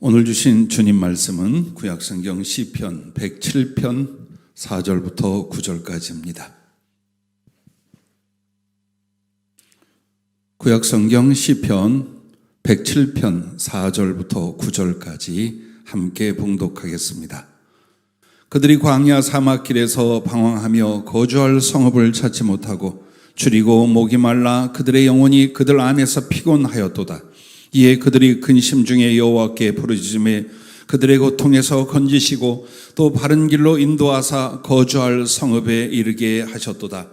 오늘 주신 주님 말씀은 구약성경 시편 107편 4절부터 9절까지입니다. 구약성경 시편 107편 4절부터 9절까지 함께 봉독하겠습니다. 그들이 광야 사막길에서 방황하며 거주할 성읍을 찾지 못하고 줄이고 목이 말라 그들의 영혼이 그들 안에서 피곤하였도다. 이에 그들이 근심 중에 여호와께 부르짖음에 그들의 고통에서 건지시고 또 바른 길로 인도하사 거주할 성읍에 이르게 하셨도다.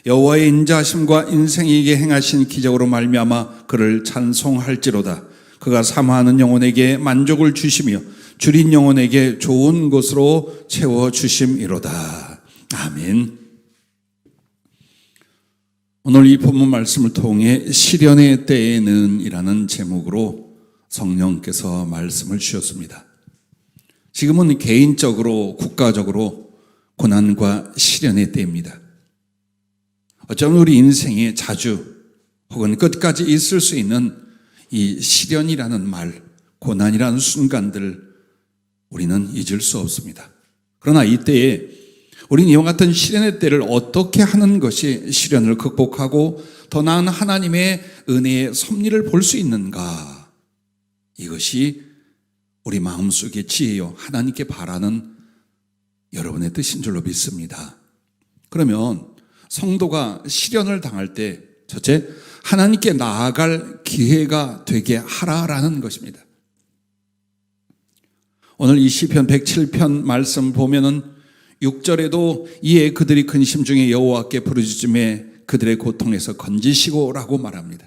여호와의 인자하심과 인생에게 행하신 기적으로 말미암아 그를 찬송할지로다. 그가 사모하는 영혼에게 만족을 주시며 줄인 영혼에게 좋은 곳으로 채워주심이로다. 아멘. 오늘 이 본문 말씀을 통해 시련의 때에는 이라는 제목으로 성령께서 말씀을 주셨습니다. 지금은 개인적으로 국가적으로 고난과 시련의 때입니다. 어쩌면 우리 인생에 자주 혹은 끝까지 있을 수 있는 이 시련이라는 말, 고난이라는 순간들 우리는 잊을 수 없습니다. 그러나 이때에 우리는 이와 같은 시련의 때를 어떻게 하는 것이 시련을 극복하고 더 나은 하나님의 은혜의 섭리를 볼 수 있는가? 이것이 우리 마음속의 지혜요, 하나님께 바라는 여러분의 뜻인 줄로 믿습니다. 그러면 성도가 시련을 당할 때 첫째, 하나님께 나아갈 기회가 되게 하라라는 것입니다. 오늘 이 시편 107편 말씀 보면은 6절에도 이에 그들이 근심 중에 여호와께 부르짖음에 그들의 고통에서 건지시고 라고 말합니다.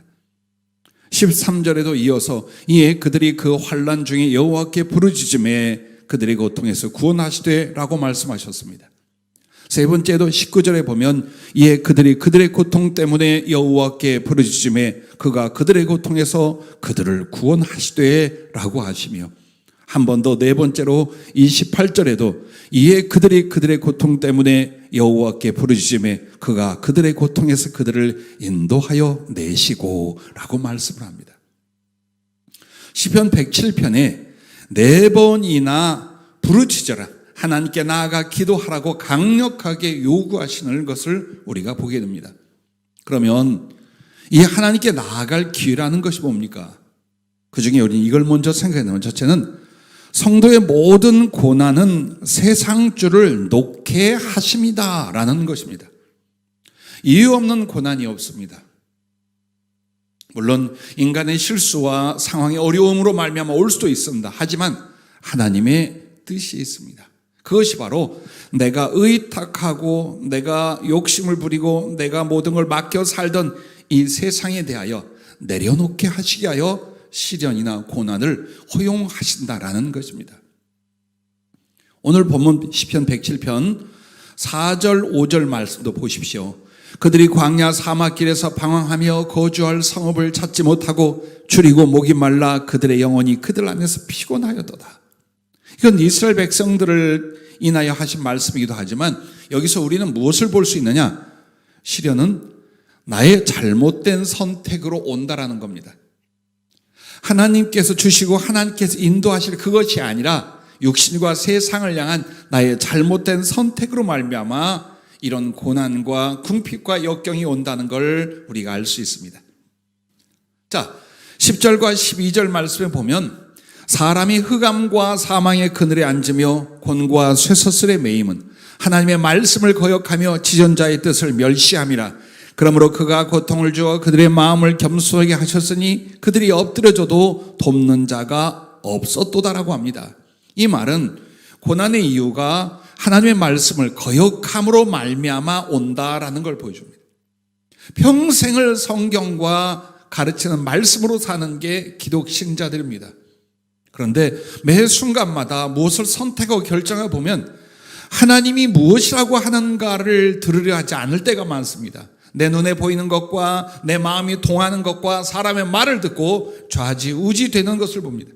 13절에도 이어서 이에 그들이 그 환난 중에 여호와께 부르짖음에 그들의 고통에서 구원하시되 라고 말씀하셨습니다. 세 번째도 19절에 보면 이에 그들이 그들의 고통 때문에 여호와께 부르짖음에 그가 그들의 고통에서 그들을 구원하시되 라고 하시며 한 번 더 네 번째로 28절에도 이에 그들이 그들의 고통 때문에 여호와께 부르짖음에 그가 그들의 고통에서 그들을 인도하여 내시고 라고 말씀을 합니다. 시편 107편에 네 번이나 부르짖어라, 하나님께 나아가 기도하라고 강력하게 요구하시는 것을 우리가 보게 됩니다. 그러면 이 하나님께 나아갈 기회라는 것이 뭡니까? 그 중에 우리는 이걸 먼저 생각해야 되는 첫째는 성도의 모든 고난은 세상주를 놓게 하심이다 라는 것입니다. 이유 없는 고난이 없습니다. 물론 인간의 실수와 상황의 어려움으로 말미암아 올 수도 있습니다. 하지만 하나님의 뜻이 있습니다. 그것이 바로 내가 의탁하고 내가 욕심을 부리고 내가 모든 걸 맡겨 살던 이 세상에 대하여 내려놓게 하시게 하여 시련이나 고난을 허용하신다라는 것입니다. 오늘 본문 시편 107편 4절 5절 말씀도 보십시오. 그들이 광야 사막길에서 방황하며 거주할 성읍을 찾지 못하고 줄이고 목이 말라 그들의 영혼이 그들 안에서 피곤하였도다. 이건 이스라엘 백성들을 인하여 하신 말씀이기도 하지만 여기서 우리는 무엇을 볼 수 있느냐? 시련은 나의 잘못된 선택으로 온다라는 겁니다. 하나님께서 주시고 하나님께서 인도하실 그것이 아니라 육신과 세상을 향한 나의 잘못된 선택으로 말미암아 이런 고난과 궁핍과 역경이 온다는 걸 우리가 알 수 있습니다. 자, 10절과 12절 말씀에 보면 사람이 흑암과 사망의 그늘에 앉으며 곤과 쇠서슬에 매임은 하나님의 말씀을 거역하며 지존자의 뜻을 멸시함이라. 그러므로 그가 고통을 주어 그들의 마음을 겸손하게 하셨으니 그들이 엎드려져도 돕는 자가 없었도다라고 합니다. 이 말은 고난의 이유가 하나님의 말씀을 거역함으로 말미암아 온다라는 걸 보여줍니다. 평생을 성경과 가르치는 말씀으로 사는 게 기독 신자들입니다. 그런데 매 순간마다 무엇을 선택하고 결정해 보면 하나님이 무엇이라고 하는가를 들으려 하지 않을 때가 많습니다. 내 눈에 보이는 것과 내 마음이 통하는 것과 사람의 말을 듣고 좌지우지 되는 것을 봅니다.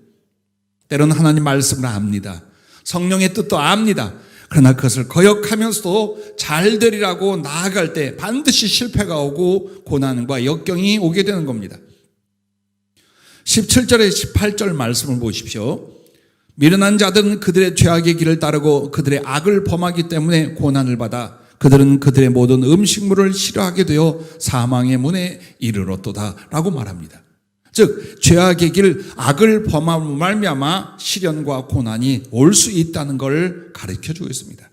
때로는 하나님 말씀을 압니다. 성령의 뜻도 압니다. 그러나 그것을 거역하면서도 잘 되리라고 나아갈 때 반드시 실패가 오고 고난과 역경이 오게 되는 겁니다. 17절에 18절 말씀을 보십시오. 미련한 자들은 그들의 죄악의 길을 따르고 그들의 악을 범하기 때문에 고난을 받아 그들은 그들의 모든 음식물을 싫어하게 되어 사망의 문에 이르렀도다 라고 말합니다. 즉 죄악의 길, 악을 범함으로 말미암아 시련과 고난이 올 수 있다는 걸 가르쳐주고 있습니다.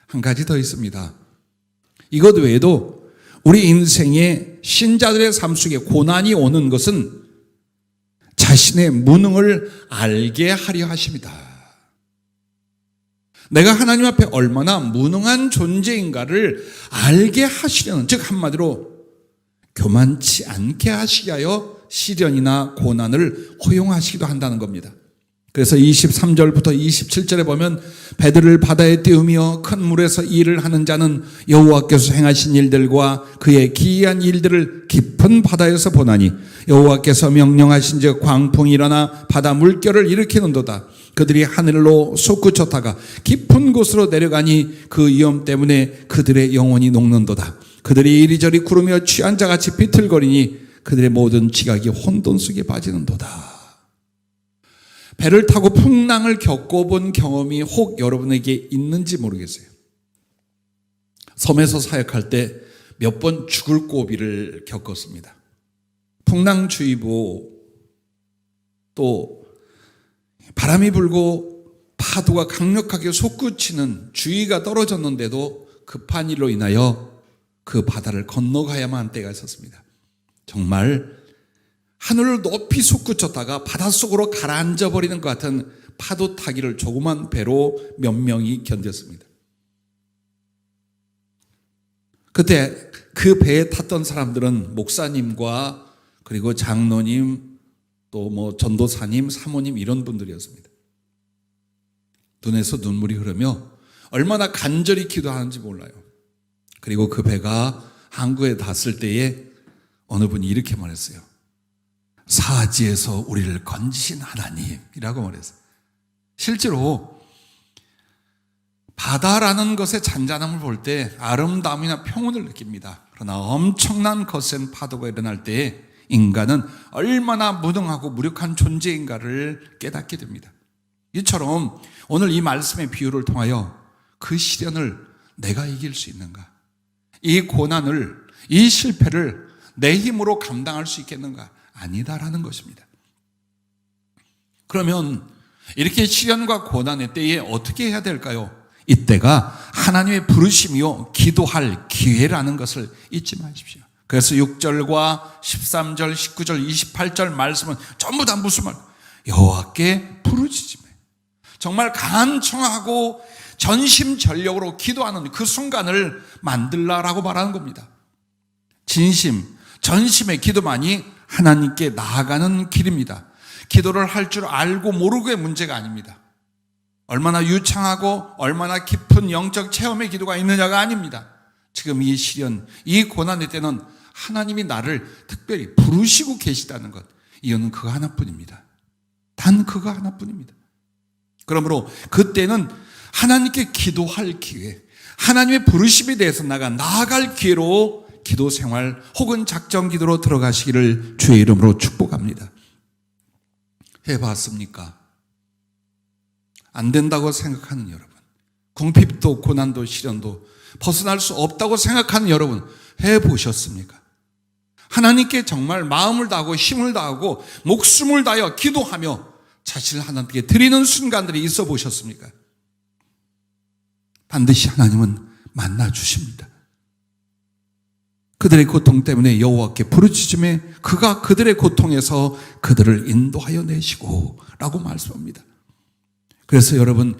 한 가지 더 있습니다. 이것 외에도 우리 인생의 신자들의 삶 속에 고난이 오는 것은 자신의 무능을 알게 하려 하십니다. 내가 하나님 앞에 얼마나 무능한 존재인가를 알게 하시려는, 즉 한마디로 교만치 않게 하시게 하여 시련이나 고난을 허용하시기도 한다는 겁니다. 그래서 23절부터 27절에 보면 베드로를 바다에 띄우며 큰 물에서 일을 하는 자는 여호와께서 행하신 일들과 그의 기이한 일들을 깊은 바다에서 보나니 여호와께서 명령하신즉 광풍이 일어나 바다 물결을 일으키는도다. 그들이 하늘로 솟구쳤다가 깊은 곳으로 내려가니 그 위험 때문에 그들의 영혼이 녹는도다. 그들이 이리저리 구르며 취한 자같이 비틀거리니 그들의 모든 지각이 혼돈 속에 빠지는도다. 배를 타고 풍랑을 겪어본 경험이 혹 여러분에게 있는지 모르겠어요. 섬에서 사역할 때 몇 번 죽을 고비를 겪었습니다. 풍랑주의보, 또 바람이 불고 파도가 강력하게 솟구치는 주의가 떨어졌는데도 급한 일로 인하여 그 바다를 건너가야만 한 때가 있었습니다. 정말 하늘을 높이 솟구쳤다가 바닷속으로 가라앉아 버리는 것 같은 파도 타기를 조그만 배로 몇 명이 견뎠습니다. 그때 그 배에 탔던 사람들은 목사님과 그리고 장로님, 또 전도사님, 사모님 이런 분들이었습니다. 눈에서 눈물이 흐르며 얼마나 간절히 기도하는지 몰라요. 그리고 그 배가 항구에 닿았을 때에 어느 분이 이렇게 말했어요. 사지에서 우리를 건지신 하나님이라고 말했어요. 실제로 바다라는 것의 잔잔함을 볼 때 아름다움이나 평온을 느낍니다. 그러나 엄청난 거센 파도가 일어날 때 인간은 얼마나 무능하고 무력한 존재인가를 깨닫게 됩니다. 이처럼 오늘 이 말씀의 비유를 통하여 그 시련을 내가 이길 수 있는가? 이 고난을, 이 실패를 내 힘으로 감당할 수 있겠는가? 아니다라는 것입니다. 그러면 이렇게 시련과 고난의 때에 어떻게 해야 될까요? 이때가 하나님의 부르심이요 기도할 기회라는 것을 잊지 마십시오. 그래서 6절과 13절, 19절, 28절 말씀은 전부 다 무슨 말? 여호와께 부르짖으며 정말 간청하고 전심전력으로 기도하는 그 순간을 만들라라고 말하는 겁니다. 진심, 전심의 기도만이 하나님께 나아가는 길입니다. 기도를 할 줄 알고 모르고의 문제가 아닙니다. 얼마나 유창하고 얼마나 깊은 영적 체험의 기도가 있느냐가 아닙니다. 지금 이 시련, 이 고난의 때는 하나님이 나를 특별히 부르시고 계시다는 것, 이유는 그거 하나뿐입니다. 단 그거 하나뿐입니다. 그러므로 그때는 하나님께 기도할 기회, 하나님의 부르심에 대해서 나아갈 기회로 기도 생활 혹은 작정 기도로 들어가시기를 주의 이름으로 축복합니다. 해봤습니까? 안 된다고 생각하는 여러분, 궁핍도 고난도 시련도 벗어날 수 없다고 생각하는 여러분, 해보셨습니까? 하나님께 정말 마음을 다하고 힘을 다하고 목숨을 다하여 기도하며 자신을 하나님께 드리는 순간들이 있어 보셨습니까? 반드시 하나님은 만나 주십니다. 그들의 고통 때문에 여호와께 부르짖음에 그가 그들의 고통에서 그들을 인도하여 내시고 라고 말씀합니다. 그래서 여러분,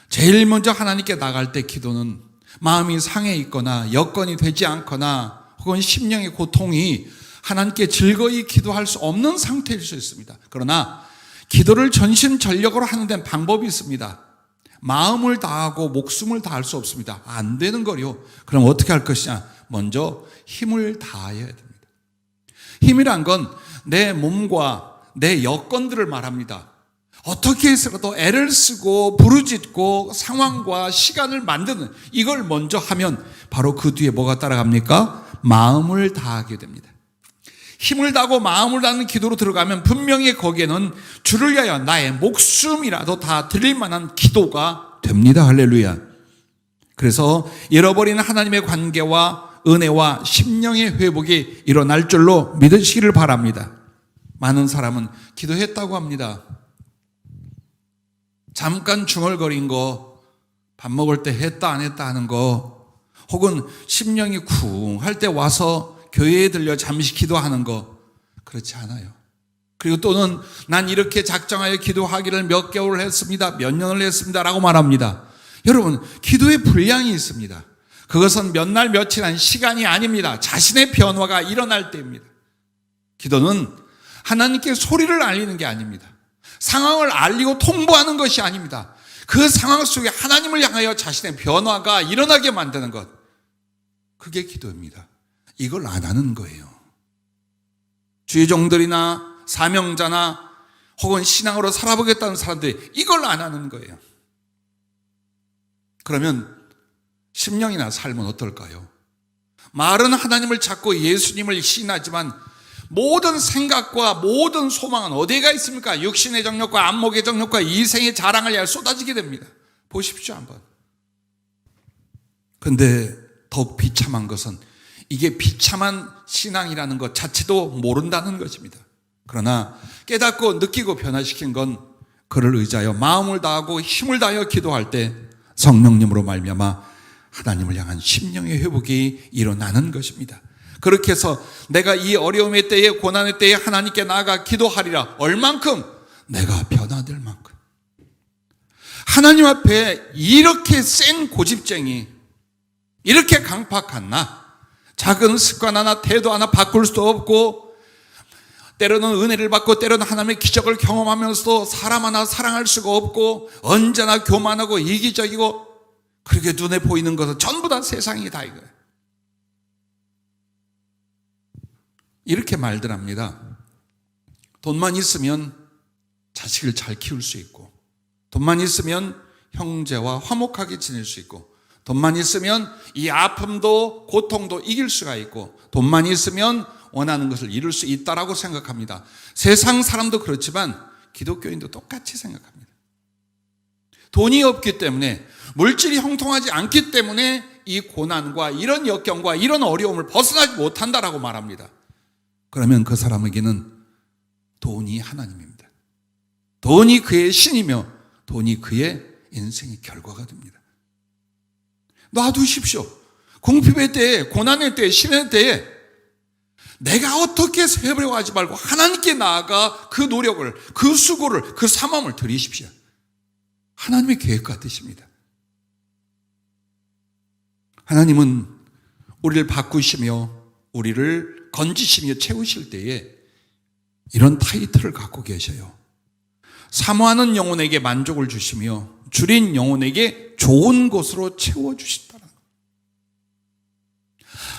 제일 먼저 하나님께 나갈 때 기도는 마음이 상해 있거나 여건이 되지 않거나 혹은 심령의 고통이 하나님께 즐거이 기도할 수 없는 상태일 수 있습니다. 그러나 기도를 전심전력으로 하는 데는 방법이 있습니다. 마음을 다하고 목숨을 다할 수 없습니다. 안 되는 거요. 그럼 어떻게 할 것이냐? 먼저 힘을 다해야 됩니다. 힘이란 건 내 몸과 내 여건들을 말합니다. 어떻게 해서라도 애를 쓰고 부르짖고 상황과 시간을 만드는, 이걸 먼저 하면 바로 그 뒤에 뭐가 따라갑니까? 마음을 다하게 됩니다. 힘을 다하고 마음을 다하는 기도로 들어가면 분명히 거기에는 주를 위하여 나의 목숨이라도 다 드릴 만한 기도가 됩니다. 할렐루야. 그래서 잃어버린 하나님의 관계와 은혜와 심령의 회복이 일어날 줄로 믿으시기를 바랍니다. 많은 사람은 기도했다고 합니다. 잠깐 중얼거린 거, 밥 먹을 때 했다 안 했다 하는 거, 혹은 심령이 쿵 할 때 와서 교회에 들려 잠시 기도하는 거, 그렇지 않아요. 그리고 또는 난 이렇게 작정하여 기도하기를 몇 개월을 했습니다, 몇 년을 했습니다 라고 말합니다. 여러분, 기도의 분량이 있습니다. 그것은 몇 날 며칠 한 시간이 아닙니다. 자신의 변화가 일어날 때입니다. 기도는 하나님께 소리를 알리는 게 아닙니다. 상황을 알리고 통보하는 것이 아닙니다. 그 상황 속에 하나님을 향하여 자신의 변화가 일어나게 만드는 것, 그게 기도입니다. 이걸 안 하는 거예요. 주의 종들이나 사명자나 혹은 신앙으로 살아보겠다는 사람들이 이걸 안 하는 거예요. 그러면 심령이나 삶은 어떨까요? 말은 하나님을 찾고 예수님을 신하지만 모든 생각과 모든 소망은 어디가 있습니까? 육신의 정욕과 안목의 정욕과 이생의 자랑을 위하여 쏟아지게 됩니다. 보십시오 한번. 그런데 더욱 비참한 것은 이게 비참한 신앙이라는 것 자체도 모른다는 것입니다. 그러나 깨닫고 느끼고 변화시킨 건 그를 의지하여 마음을 다하고 힘을 다하여 기도할 때 성령님으로 말미암아 하나님을 향한 심령의 회복이 일어나는 것입니다. 그렇게 해서 내가 이 어려움의 때에 고난의 때에 하나님께 나아가 기도하리라. 얼만큼? 내가 변화될 만큼. 하나님 앞에 이렇게 센 고집쟁이, 이렇게 강팍한 나, 작은 습관 하나 태도 하나 바꿀 수도 없고 때로는 은혜를 받고 때로는 하나님의 기적을 경험하면서도 사람 하나 사랑할 수가 없고 언제나 교만하고 이기적이고 그렇게 눈에 보이는 것은 전부 다 세상이 다 이거예요. 이렇게 말들 합니다. 돈만 있으면 자식을 잘 키울 수 있고, 돈만 있으면 형제와 화목하게 지낼 수 있고, 돈만 있으면 이 아픔도 고통도 이길 수가 있고, 돈만 있으면 원하는 것을 이룰 수 있다라고 생각합니다. 세상 사람도 그렇지만 기독교인도 똑같이 생각합니다. 돈이 없기 때문에, 물질이 형통하지 않기 때문에 이 고난과 이런 역경과 이런 어려움을 벗어나지 못한다라고 말합니다. 그러면 그 사람에게는 돈이 하나님입니다. 돈이 그의 신이며 돈이 그의 인생의 결과가 됩니다. 놔두십시오. 궁핍의 때에, 고난의 때에, 시련의 때에 내가 어떻게 세우려고 하지 말고 하나님께 나아가 그 노력을, 그 수고를, 그 삼함을 드리십시오. 하나님의 계획과 뜻입니다. 하나님은 우리를 바꾸시며 우리를 건지시며 채우실 때에 이런 타이틀을 갖고 계셔요. 사모하는 영혼에게 만족을 주시며 줄인 영혼에게 좋은 곳으로 채워주신다는 것.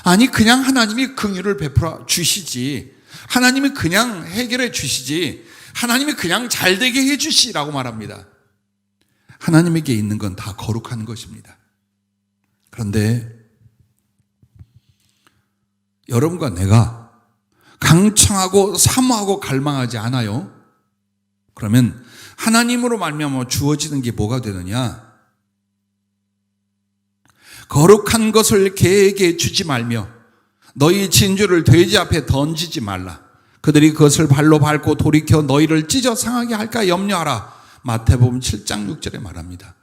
아니 그냥 하나님이 긍휼을 베풀어 주시지, 하나님이 그냥 해결해 주시지, 하나님이 그냥 잘되게 해 주시라고 말합니다. 하나님에게 있는 건 다 거룩한 것입니다. 그런데 여러분과 내가 강청하고 사모하고 갈망하지 않아요? 그러면 하나님으로 말미암아 주어지는 게 뭐가 되느냐? 거룩한 것을 개에게 주지 말며 너희 진주를 돼지 앞에 던지지 말라. 그들이 그것을 발로 밟고 돌이켜 너희를 찢어 상하게 할까 염려하라. 마태복음 7장 6절에 말합니다.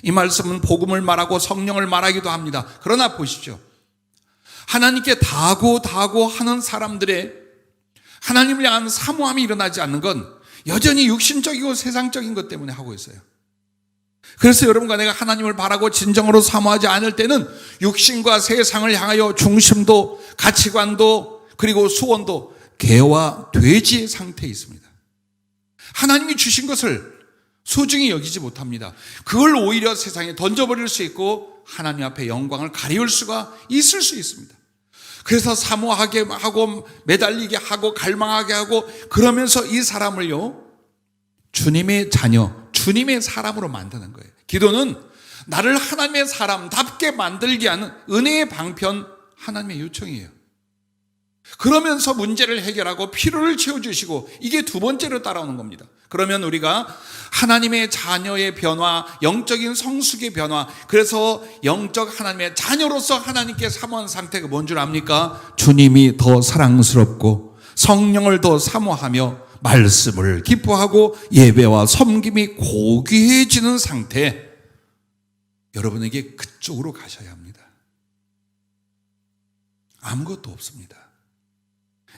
이 말씀은 복음을 말하고 성령을 말하기도 합니다. 그러나 보십시오. 하나님께 다하고 하는 사람들의 하나님을 향한 사모함이 일어나지 않는 건 여전히 육신적이고 세상적인 것 때문에 하고 있어요. 그래서 여러분과 내가 하나님을 바라고 진정으로 사모하지 않을 때는 육신과 세상을 향하여 중심도 가치관도 그리고 소원도 개와 돼지의 상태에 있습니다. 하나님이 주신 것을 소중히 여기지 못합니다. 그걸 오히려 세상에 던져버릴 수 있고 하나님 앞에 영광을 가리울 수가 있을 수 있습니다. 그래서 사모하게 하고 매달리게 하고 갈망하게 하고 그러면서 이 사람을요 주님의 자녀, 주님의 사람으로 만드는 거예요. 기도는 나를 하나님의 사람답게 만들게 하는 은혜의 방편, 하나님의 요청이에요. 그러면서 문제를 해결하고 필요를 채워주시고, 이게 두 번째로 따라오는 겁니다. 그러면 우리가 하나님의 자녀의 변화, 영적인 성숙의 변화, 그래서 영적 하나님의 자녀로서 하나님께 사모한 상태가 뭔 줄 압니까? 주님이 더 사랑스럽고 성령을 더 사모하며 말씀을 기뻐하고 예배와 섬김이 고귀해지는 상태, 여러분에게 그쪽으로 가셔야 합니다. 아무것도 없습니다.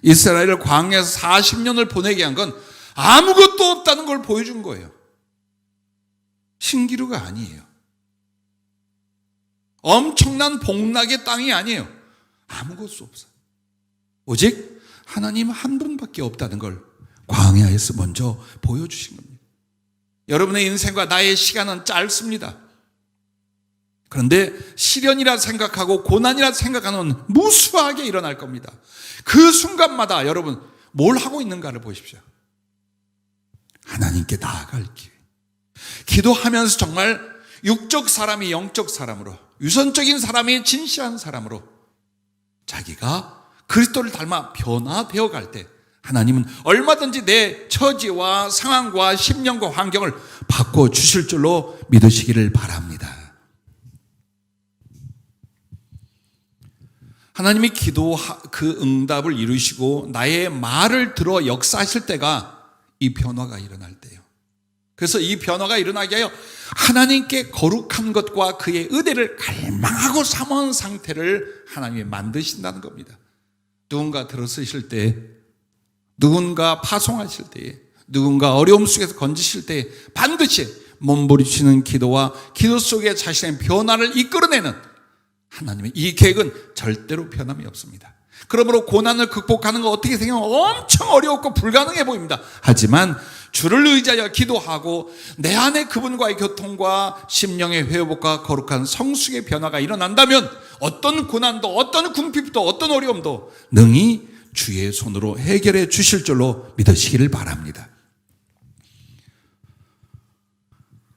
이스라엘을 광야에서 40년을 보내게 한 건 아무것도 없다는 걸 보여준 거예요. 신기루가 아니에요. 엄청난 복락의 땅이 아니에요. 아무것도 없어요. 오직 하나님 한 분밖에 없다는 걸 광야에서 먼저 보여주신 겁니다. 여러분의 인생과 나의 시간은 짧습니다. 그런데 시련이라 생각하고 고난이라 생각하는 무수하게 일어날 겁니다. 그 순간마다 여러분 뭘 하고 있는가를 보십시오. 하나님께 나아갈 기회. 기도하면서 정말 육적 사람이 영적 사람으로, 유선적인 사람이 진실한 사람으로 자기가 그리스도를 닮아 변화되어 갈 때 하나님은 얼마든지 내 처지와 상황과 심령과 환경을 바꿔주실 줄로 믿으시기를 바랍니다. 하나님이 기도 그 응답을 이루시고 나의 말을 들어 역사하실 때가 이 변화가 일어날 때예요. 그래서 이 변화가 일어나게 하여 하나님께 거룩한 것과 그의 의대를 갈망하고 사모하는 상태를 하나님이 만드신다는 겁니다. 누군가 들어서실 때, 누군가 파송하실 때, 누군가 어려움 속에서 건지실 때 반드시 몸부림치는 기도와 기도 속에 자신의 변화를 이끌어내는 하나님의 이 계획은 절대로 변함이 없습니다. 그러므로 고난을 극복하는 거 어떻게 생각하면 엄청 어렵고 불가능해 보입니다. 하지만 주를 의지하여 기도하고 내 안에 그분과의 교통과 심령의 회복과 거룩한 성숙의 변화가 일어난다면 어떤 고난도, 어떤 궁핍도, 어떤 어려움도 능히 주의 손으로 해결해 주실 줄로 믿으시기를 바랍니다.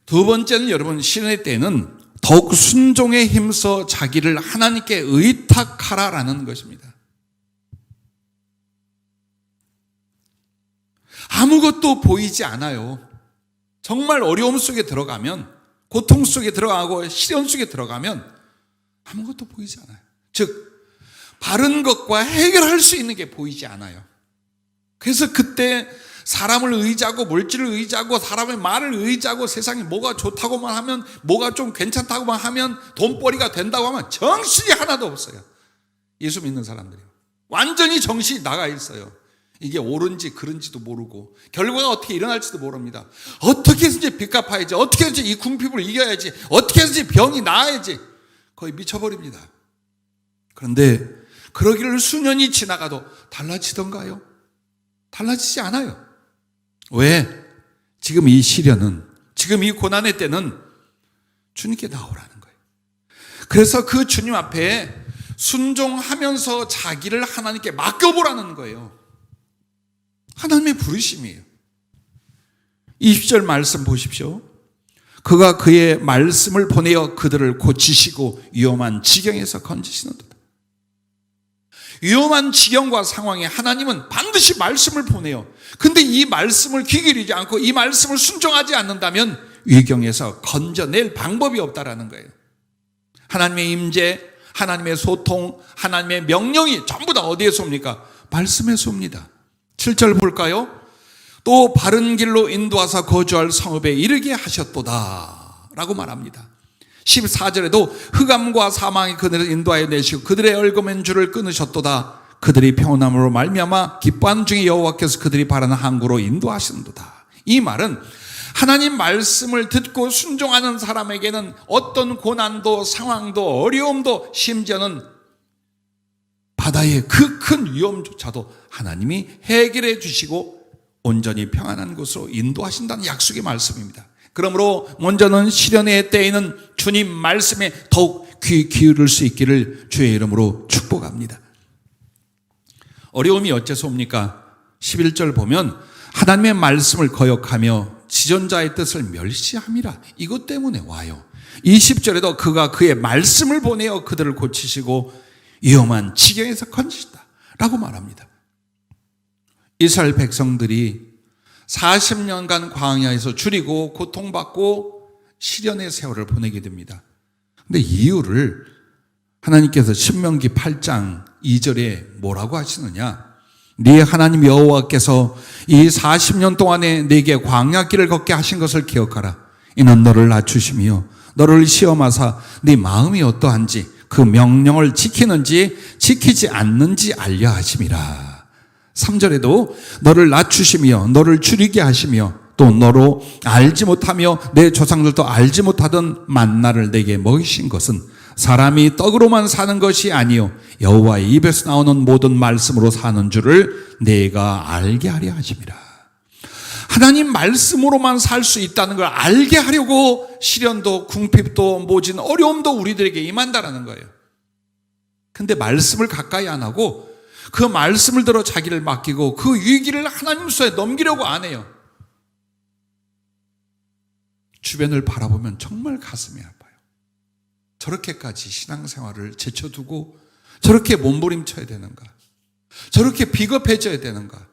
두 번째는 여러분, 시련의 때에는 더욱 순종에 힘써 자기를 하나님께 의탁하라라는 것입니다. 아무것도 보이지 않아요. 정말 어려움 속에 들어가면, 고통 속에 들어가고 시련 속에 들어가면 아무것도 보이지 않아요. 즉 바른 것과 해결할 수 있는 게 보이지 않아요. 그래서 그때 사람을 의지하고 물질을 의지하고 사람의 말을 의지하고 세상에 뭐가 좋다고만 하면, 뭐가 좀 괜찮다고만 하면, 돈벌이가 된다고 하면 정신이 하나도 없어요. 예수 믿는 사람들이 완전히 정신이 나가 있어요. 이게 옳은지 그른지도 모르고 결과가 어떻게 일어날지도 모릅니다. 어떻게 해서든지 빚 갚아야지, 어떻게 해서든지 이 궁핍을 이겨야지, 어떻게 해서든지 병이 나아야지, 거의 미쳐버립니다. 그런데 그러기를 수년이 지나가도 달라지던가요? 달라지지 않아요. 왜? 지금 이 시련은, 지금 이 고난의 때는 주님께 나오라는 거예요. 그래서 그 주님 앞에 순종하면서 자기를 하나님께 맡겨보라는 거예요. 하나님의 부르심이에요. 20절 말씀 보십시오. 그가 그의 말씀을 보내어 그들을 고치시고 위험한 지경에서 건지시는도다. 위험한 지경과 상황에 하나님은 반드시 말씀을 보내요. 근데 이 말씀을 귀 기울이지 않고 이 말씀을 순종하지 않는다면 위경에서 건져낼 방법이 없다라는 거예요. 하나님의 임재, 하나님의 소통, 하나님의 명령이 전부 다 어디에서 옵니까? 말씀에서 옵니다. 7절 볼까요? 또 바른 길로 인도하사 거주할 성읍에 이르게 하셨도다 라고 말합니다. 14절에도 흑암과 사망이 그들을 인도하여 내시고 그들의 얽어맨 줄을 끊으셨도다. 그들이 평온함으로 말미암아 기뻐하는 중에 여호와께서 그들이 바라는 항구로 인도하시는도다. 이 말은 하나님 말씀을 듣고 순종하는 사람에게는 어떤 고난도 상황도 어려움도 심지어는 바다의 그 큰 위험조차도 하나님이 해결해 주시고 온전히 평안한 곳으로 인도하신다는 약속의 말씀입니다. 그러므로 먼저는 시련의 때에는 주님 말씀에 더욱 귀 기울일 수 있기를 주의 이름으로 축복합니다. 어려움이 어째서 옵니까? 11절 보면 하나님의 말씀을 거역하며 지존자의 뜻을 멸시함이라. 이것 때문에 와요. 20절에도 그가 그의 말씀을 보내어 그들을 고치시고 위험한 지경에서 건지시다 라고 말합니다. 이스라엘 백성들이 40년간 광야에서 줄이고 고통받고 시련의 세월을 보내게 됩니다. 근데 이유를 하나님께서 신명기 8장 2절에 뭐라고 하시느냐? 네 하나님 여호와께서 이 40년 동안에 네게 광야길을 걷게 하신 것을 기억하라. 이는 너를 낮추시며 너를 시험하사 네 마음이 어떠한지 그 명령을 지키는지 지키지 않는지 알려 하심이라. 3절에도 너를 낮추시며 너를 줄이게 하시며 또 너로 알지 못하며 내 조상들도 알지 못하던 만나를 내게 먹이신 것은 사람이 떡으로만 사는 것이 아니요 여호와의 입에서 나오는 모든 말씀으로 사는 줄을 내가 알게 하려 하심이라. 하나님 말씀으로만 살 수 있다는 걸 알게 하려고 시련도 궁핍도 모진 어려움도 우리들에게 임한다라는 거예요. 근데 말씀을 가까이 안 하고 그 말씀을 들어 자기를 맡기고 그 위기를 하나님 손에 넘기려고 안 해요. 주변을 바라보면 정말 가슴이 아파요. 저렇게까지 신앙생활을 제쳐두고 저렇게 몸부림쳐야 되는가? 저렇게 비겁해져야 되는가?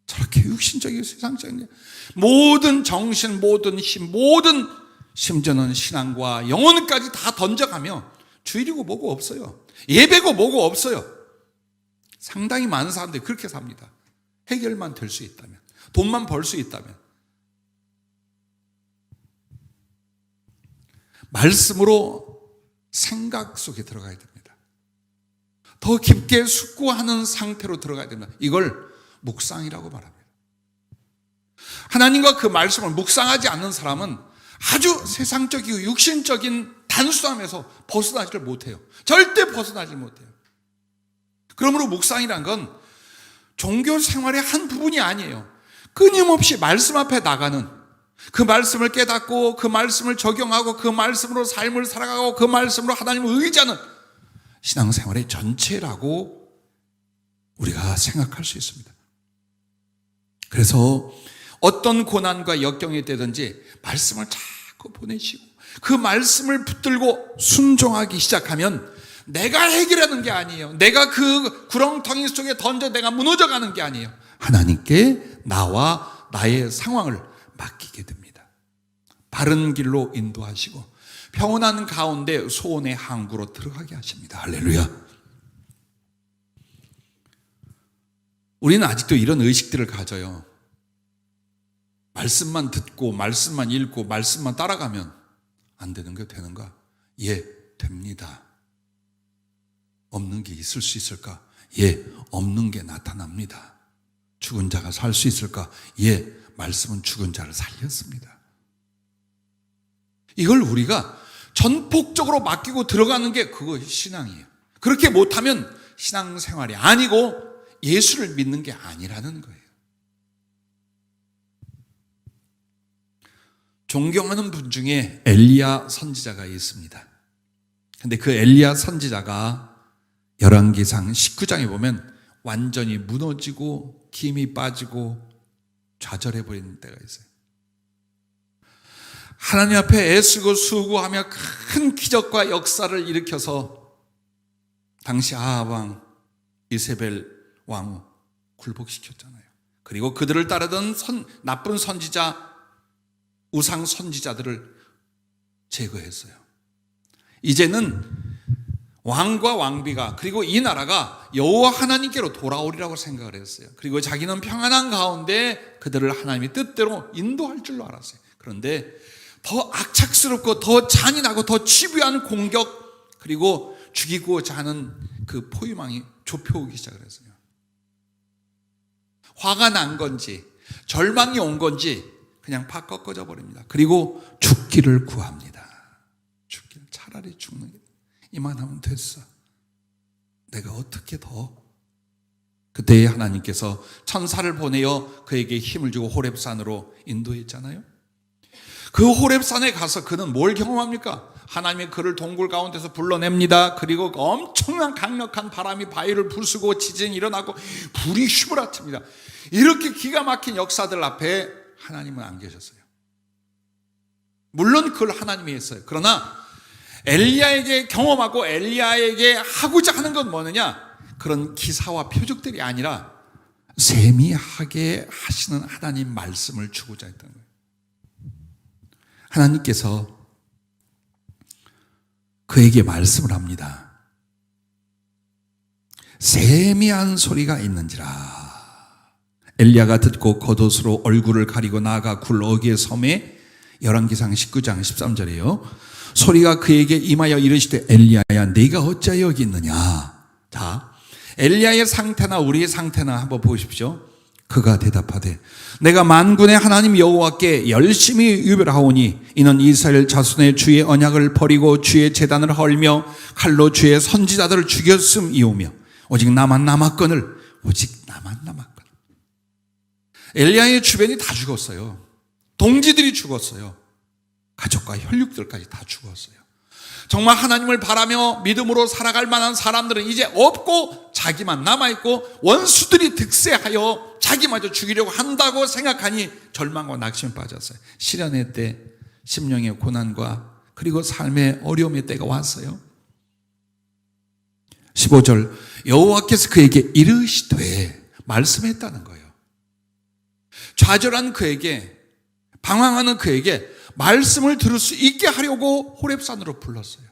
저렇게 육신적이고 세상적인 모든 정신, 모든 힘, 모든 심지어는 신앙과 영혼까지 다 던져가며 주일이고 뭐고 없어요. 예배고 뭐고 없어요. 상당히 많은 사람들이 그렇게 삽니다. 해결만 될 수 있다면, 돈만 벌 수 있다면. 말씀으로 생각 속에 들어가야 됩니다. 더 깊게 숙고하는 상태로 들어가야 됩니다. 이걸 묵상이라고 말합니다. 하나님과 그 말씀을 묵상하지 않는 사람은 아주 세상적이고 육신적인 단순함에서 벗어나지를 못해요. 절대 벗어나지 못해요. 그러므로 묵상이란 건 종교 생활의 한 부분이 아니에요. 끊임없이 말씀 앞에 나가는, 그 말씀을 깨닫고 그 말씀을 적용하고 그 말씀으로 삶을 살아가고 그 말씀으로 하나님을 의지하는 신앙생활의 전체라고 우리가 생각할 수 있습니다. 그래서 어떤 고난과 역경이 되든지 말씀을 자꾸 보내시고 그 말씀을 붙들고 순종하기 시작하면 내가 해결하는 게 아니에요. 내가 그 구렁텅이 속에 던져 내가 무너져가는 게 아니에요. 하나님께 나와 나의 상황을 맡기게 됩니다. 바른 길로 인도하시고 평온한 가운데 소원의 항구로 들어가게 하십니다. 할렐루야. 우리는 아직도 이런 의식들을 가져요. 말씀만 듣고 말씀만 읽고 말씀만 따라가면 안 되는 게 되는가? 예, 됩니다. 없는 게 있을 수 있을까? 예, 없는 게 나타납니다. 죽은 자가 살 수 있을까? 예, 말씀은 죽은 자를 살렸습니다. 이걸 우리가 전폭적으로 맡기고 들어가는 게 그거 신앙이에요. 그렇게 못하면 신앙생활이 아니고 예수를 믿는 게 아니라는 거예요. 존경하는 분 중에 엘리야 선지자가 있습니다. 근데 그 엘리야 선지자가 열왕기상 19장에 보면 완전히 무너지고 힘이 빠지고 좌절해버리는 때가 있어요. 하나님 앞에 애쓰고 수고하며 큰 기적과 역사를 일으켜서 당시 아합 왕, 이세벨 왕 굴복시켰잖아요. 그리고 그들을 따르던 나쁜 선지자, 우상 선지자들을 제거했어요. 이제는 왕과 왕비가 그리고 이 나라가 여호와 하나님께로 돌아오리라고 생각을 했어요. 그리고 자기는 평안한 가운데 그들을 하나님의 뜻대로 인도할 줄로 알았어요. 그런데 더 악착스럽고 더 잔인하고 더 치부한 공격 그리고 죽이고자 하는 그 포위망이 좁혀오기 시작을 했어요. 화가 난 건지 절망이 온 건지 그냥 팍 꺾어져 버립니다. 그리고 죽기를 구합니다. 죽기를 차라리 죽는 게 이만하면 됐어. 내가 어떻게 더. 그때 하나님께서 천사를 보내어 그에게 힘을 주고 호렙산으로 인도했잖아요. 그 호렙산에 가서 그는 뭘 경험합니까? 하나님의 그를 동굴 가운데서 불러냅니다. 그리고 엄청난 강력한 바람이 바위를 부수고 지진이 일어나고 불이 휘몰아칩니다. 이렇게 기가 막힌 역사들 앞에 하나님은 안 계셨어요. 물론 그걸 하나님이 했어요. 그러나 엘리야에게 경험하고 엘리야에게 하고자 하는 건 뭐느냐? 그런 기사와 표적들이 아니라 세미하게 하시는 하나님 말씀을 주고자 했던 거예요. 하나님께서 그에게 말씀을 합니다. 세미한 소리가 있는지라. 엘리야가 듣고 겉옷으로 얼굴을 가리고 나아가 굴러오기에 섬에 열왕기상 19장 13절이에요. 소리가 그에게 임하여 이르시되 엘리야야 네가 어찌하여 여기 있느냐. 자, 엘리야의 상태나 우리의 상태나 한번 보십시오. 그가 대답하되 내가 만군의 하나님 여호와께 열심히 유별하오니 이는 이스라엘 자손의 주의 언약을 버리고 주의 제단을 헐며 칼로 주의 선지자들을 죽였음이오며 오직 나만 남았거늘. 오직 나만 남았거늘. 엘리야의 주변이 다 죽었어요. 동지들이 죽었어요. 가족과 혈육들까지 다 죽었어요. 정말 하나님을 바라며 믿음으로 살아갈 만한 사람들은 이제 없고 자기만 남아있고 원수들이 득세하여 자기마저 죽이려고 한다고 생각하니 절망과 낙심에 빠졌어요. 시련의 때, 심령의 고난과 그리고 삶의 어려움의 때가 왔어요. 15절 여호와께서 그에게 이르시되 말씀했다는 거예요. 좌절한 그에게, 방황하는 그에게 말씀을 들을 수 있게 하려고 호렙산으로 불렀어요.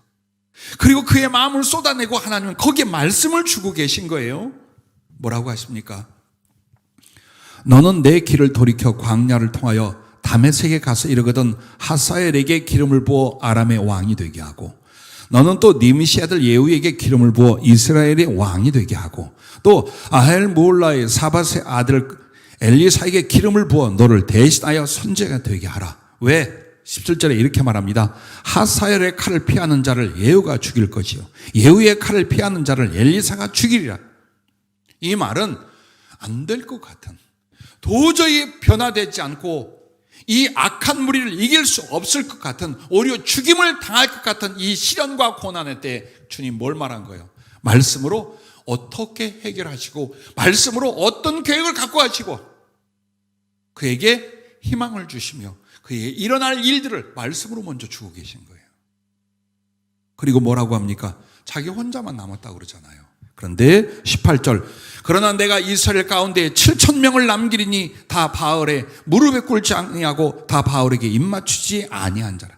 그리고 그의 마음을 쏟아내고 하나님은 거기에 말씀을 주고 계신 거예요. 뭐라고 하십니까? 너는 내 길을 돌이켜 광야를 통하여 다메섹에 가서 이르거든 하사엘에게 기름을 부어 아람의 왕이 되게 하고 너는 또 니므시 아들 예후에게 기름을 부어 이스라엘의 왕이 되게 하고 또 아헬몰라의 사밧의 아들 엘리사에게 기름을 부어 너를 대신하여 선지자가 되게 하라. 왜? 17절에 이렇게 말합니다. 하사엘의 칼을 피하는 자를 예후가 죽일 것이요 예후의 칼을 피하는 자를 엘리사가 죽이리라. 이 말은 안 될 것 같은, 도저히 변화되지 않고 이 악한 무리를 이길 수 없을 것 같은, 오히려 죽임을 당할 것 같은 이 시련과 고난의 때 주님 뭘 말한 거예요? 말씀으로 어떻게 해결하시고 말씀으로 어떤 계획을 갖고 하시고 그에게 희망을 주시며 그에게 일어날 일들을 말씀으로 먼저 주고 계신 거예요. 그리고 뭐라고 합니까? 자기 혼자만 남았다고 그러잖아요. 그런데 18절 그러나 내가 이스라엘 가운데 7,000명을 남기리니 다 바알에 무릎에 꿇지 아니하고 다 바알에게 입맞추지 아니한 자라.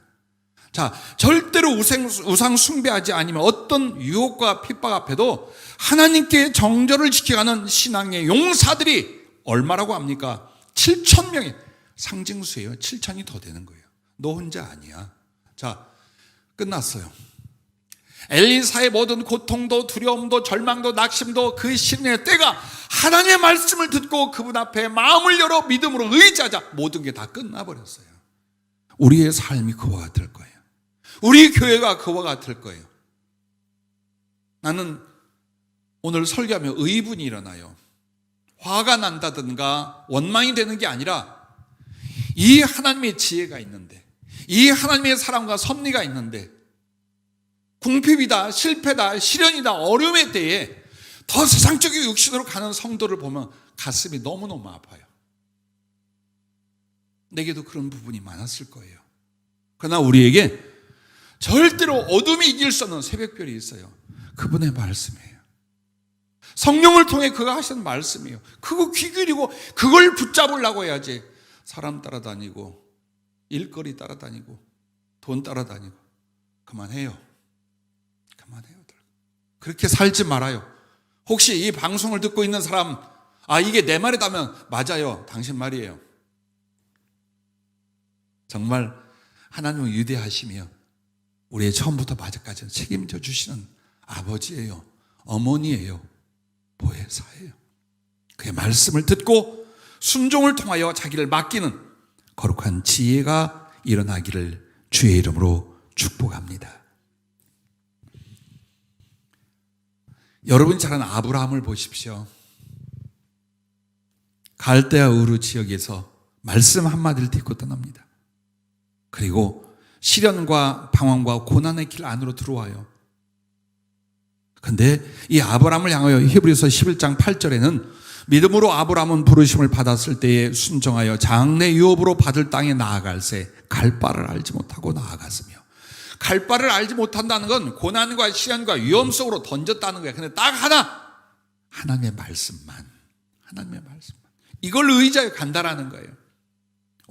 자, 절대로 우상 숭배하지 아니면 어떤 유혹과 핍박 앞에도 하나님께 정절을 지켜가는 신앙의 용사들이 얼마라고 합니까? 7,000명이 상징수예요. 7,000이 더 되는 거예요. 너 혼자 아니야. 자, 끝났어요. 엘리사의 모든 고통도 두려움도 절망도 낙심도 그 시련의 때가 하나님의 말씀을 듣고 그분 앞에 마음을 열어 믿음으로 의지하자 모든 게 다 끝나버렸어요. 우리의 삶이 그와 같을 거예요. 우리 교회가 그와 같을 거예요. 나는 오늘 설교하며 의분이 일어나요. 화가 난다든가 원망이 되는 게 아니라 이 하나님의 지혜가 있는데, 이 하나님의 사랑과 섭리가 있는데 궁핍이다, 실패다, 시련이다, 어려움의 때에 더 세상적인 육신으로 가는 성도를 보면 가슴이 너무너무 아파요. 내게도 그런 부분이 많았을 거예요. 그러나 우리에게 절대로 어둠이 이길 수 없는 새벽별이 있어요. 그분의 말씀이에요. 성령을 통해 그가 하시는 말씀이에요. 그거 귀 기울이고 그걸 붙잡으려고 해야지. 사람 따라다니고 일거리 따라다니고 돈 따라다니고 그만해요. 그만해요. 그렇게 살지 말아요. 혹시 이 방송을 듣고 있는 사람, 아 이게 내 말이다면 맞아요. 당신 말이에요. 정말 하나님은 위대하시며 우리의 처음부터 마지막까지 책임져 주시는 아버지예요. 어머니예요. 보혜사예요. 그의 말씀을 듣고 순종을 통하여 자기를 맡기는 거룩한 지혜가 일어나기를 주의 이름으로 축복합니다. 여러분이 잘 아는 아브라함을 보십시오. 갈대아 우르 지역에서 말씀 한마디를 딛고 떠납니다. 그리고 시련과 방황과 고난의 길 안으로 들어와요. 그런데 이 아브라함을 향하여 히브리서 11장 8절에는 믿음으로 아브라함은 부르심을 받았을 때에 순종하여 장래 유업으로 받을 땅에 나아갈새 갈 바를 알지 못하고 나아갔으며, 갈 바를 알지 못한다는 건 고난과 시련과 위험 속으로 던졌다는 거예요. 근데 딱 하나, 하나님의 말씀만. 이걸 의지하여 간다라는 거예요.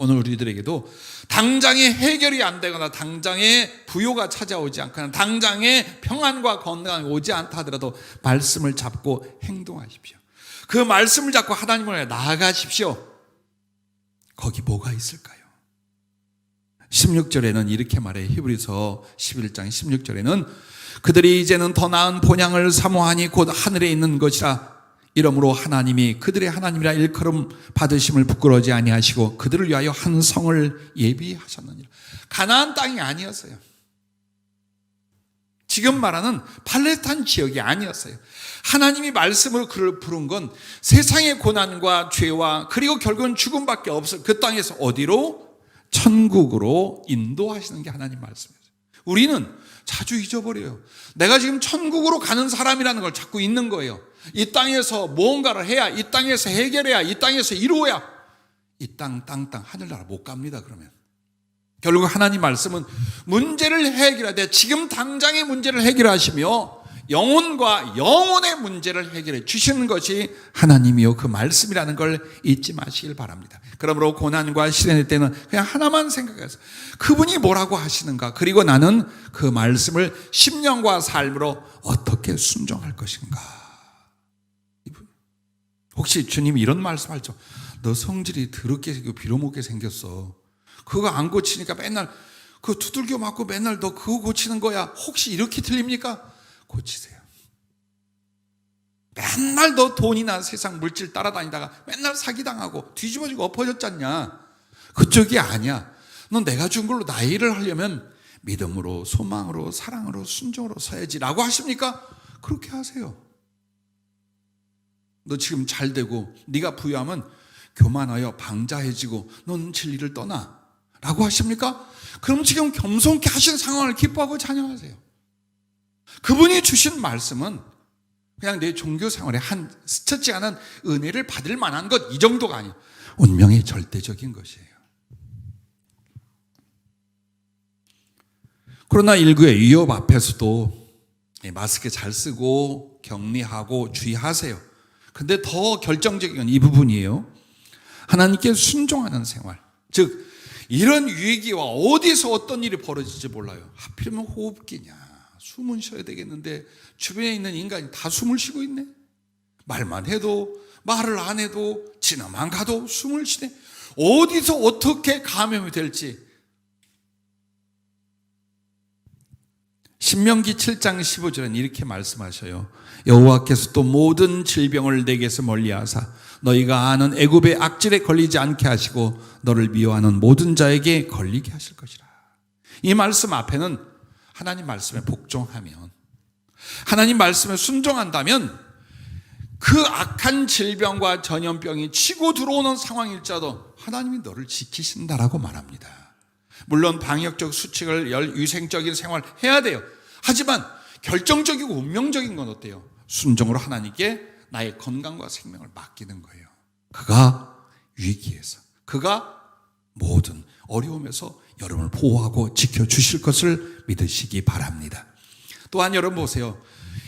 오늘 우리들에게도 당장에 해결이 안 되거나 당장에 부요가 찾아오지 않거나 당장에 평안과 건강이 오지 않다 하더라도 말씀을 잡고 행동하십시오. 그 말씀을 잡고 하나님을 나아가십시오. 거기 뭐가 있을까요? 16절에는 이렇게 말해요. 히브리서 11장 16절에는 그들이 이제는 더 나은 본향을 사모하니 곧 하늘에 있는 것이라. 이러므로 하나님이 그들의 하나님이라 일컬음 받으심을 부끄러워하지 아니하시고 그들을 위하여 한 성을 예비하셨느니라. 가나안 땅이 아니었어요. 지금 말하는 팔레스타인 지역이 아니었어요. 하나님이 말씀으로 그를 부른 건 세상의 고난과 죄와 그리고 결국은 죽음밖에 없어요. 그 땅에서 어디로? 천국으로 인도하시는 게 하나님 말씀이에요. 우리는 자주 잊어버려요. 내가 지금 천국으로 가는 사람이라는 걸 자꾸 잊는 거예요. 이 땅에서 무언가를 해야, 이 땅에서 해결해야, 이 땅에서 이루어야 이 땅 하늘나라 못 갑니다. 그러면 결국 하나님 말씀은 문제를 해결해야 돼. 지금 당장의 문제를 해결하시며 영혼과 영혼의 문제를 해결해 주시는 것이 하나님이요 그 말씀이라는 걸 잊지 마시길 바랍니다. 그러므로 고난과 시련의 때는 그냥 하나만 생각해서 그분이 뭐라고 하시는가, 그리고 나는 그 말씀을 심령과 삶으로 어떻게 순종할 것인가. 혹시 주님이 이런 말씀하죠? 너 성질이 더럽게 생기고 빌어먹게 생겼어. 그거 안 고치니까 맨날 그거 두들겨 맞고 맨날 너 그거 고치는 거야. 혹시 이렇게 들립니까? 고치세요. 맨날 너 돈이나 세상 물질 따라다니다가 맨날 사기당하고 뒤집어지고 엎어졌잖냐. 그쪽이 아니야. 넌 내가 준 걸로 나의 일을 하려면 믿음으로, 소망으로, 사랑으로, 순종으로 서야지 라고 하십니까? 그렇게 하세요. 너 지금 잘 되고 네가 부유하면 교만하여 방자해지고 넌 진리를 떠나 라고 하십니까? 그럼 지금 겸손케 하시는 상황을 기뻐하고 찬양하세요. 그분이 주신 말씀은 그냥 내 종교 생활에 한 스쳤지 않은 은혜를 받을 만한 것, 이 정도가 아니에요. 운명의 절대적인 것이에요. 코로나19의 위협 앞에서도 마스크 잘 쓰고 격리하고 주의하세요. 근데 더 결정적인 건 이 부분이에요. 하나님께 순종하는 생활. 즉 이런 위기와 어디서 어떤 일이 벌어질지 몰라요. 하필이면 호흡기냐, 숨은 쉬어야 되겠는데 주변에 있는 인간이 다 숨을 쉬고 있네. 말만 해도 말을 안 해도 지나만 가도 숨을 쉬네. 어디서 어떻게 감염이 될지. 신명기 7장 15절은 이렇게 말씀하셔요. 여호와께서 또 모든 질병을 내게서 멀리하사 너희가 아는 애굽의 악질에 걸리지 않게 하시고 너를 미워하는 모든 자에게 걸리게 하실 것이라. 이 말씀 앞에는 하나님 말씀에 복종하면, 하나님 말씀에 순종한다면 그 악한 질병과 전염병이 치고 들어오는 상황일지라도 하나님이 너를 지키신다라고 말합니다. 물론 방역적 수칙을 위생적인 생활 해야 돼요. 하지만 결정적이고 운명적인 건 어때요? 순종으로 하나님께 나의 건강과 생명을 맡기는 거예요. 그가 위기에서, 그가 모든 어려움에서 여러분을 보호하고 지켜주실 것을 믿으시기 바랍니다. 또한 여러분 보세요.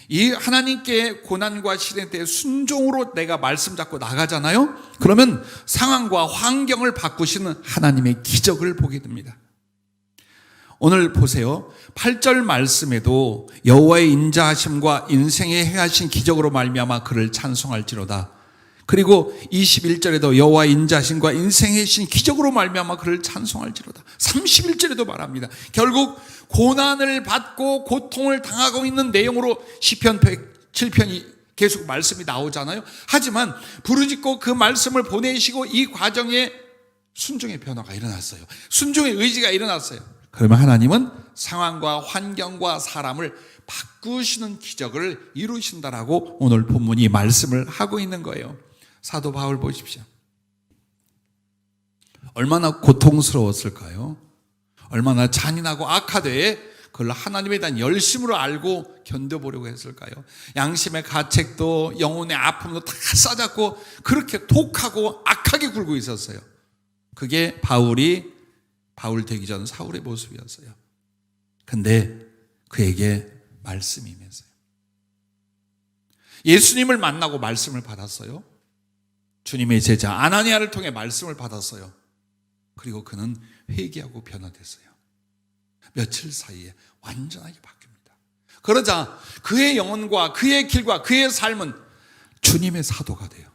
이 하나님께 고난과 시련 때 순종으로 내가 말씀 잡고 나가잖아요. 그러면 상황과 환경을 바꾸시는 하나님의 기적을 보게 됩니다. 오늘 보세요. 8절 말씀에도 여호와의 인자하심과 인생에 행하신 기적으로 말미암아 그를 찬송할지로다. 그리고 21절에도 여호와의 인자하심과 인생에 행하신 기적으로 말미암아 그를 찬송할지로다. 31절에도 말합니다. 결국 고난을 받고 고통을 당하고 있는 내용으로 시편 107편이 계속 말씀이 나오잖아요. 하지만 부르짖고 그 말씀을 보내시고 이 과정에 순종의 변화가 일어났어요. 순종의 의지가 일어났어요. 그러면 하나님은 상황과 환경과 사람을 바꾸시는 기적을 이루신다라고 오늘 본문이 말씀을 하고 있는 거예요. 사도 바울 보십시오. 얼마나 고통스러웠을까요? 얼마나 잔인하고 악하되 그걸 하나님에 대한 열심으로 알고 견뎌보려고 했을까요? 양심의 가책도 영혼의 아픔도 다 싸잡고 그렇게 독하고 악하게 굴고 있었어요. 그게 바울 되기 전 사울의 모습이었어요. 근데 그에게 말씀이 임했어요. 예수님을 만나고 말씀을 받았어요. 주님의 제자 아나니아를 통해 말씀을 받았어요. 그리고 그는 회개하고 변화됐어요. 며칠 사이에 완전하게 바뀝니다. 그러자 그의 영혼과 그의 길과 그의 삶은 주님의 사도가 돼요.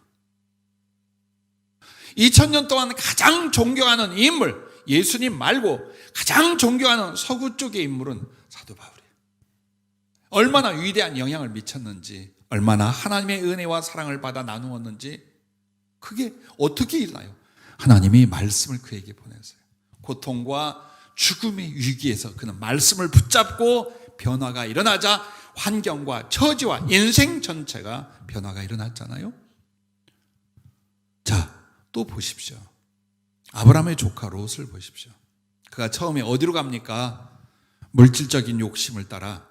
2000년 동안 가장 존경하는 인물, 예수님 말고 가장 존경하는 서구 쪽의 인물은 사도 바울이에요. 얼마나 위대한 영향을 미쳤는지, 얼마나 하나님의 은혜와 사랑을 받아 나누었는지, 그게 어떻게 일어나요? 하나님이 말씀을 그에게 보냈어요. 고통과 죽음의 위기에서 그는 말씀을 붙잡고 변화가 일어나자 환경과 처지와 인생 전체가 변화가 일어났잖아요. 자, 또 보십시오. 아브라함의 조카 롯을 보십시오. 그가 처음에 어디로 갑니까? 물질적인 욕심을 따라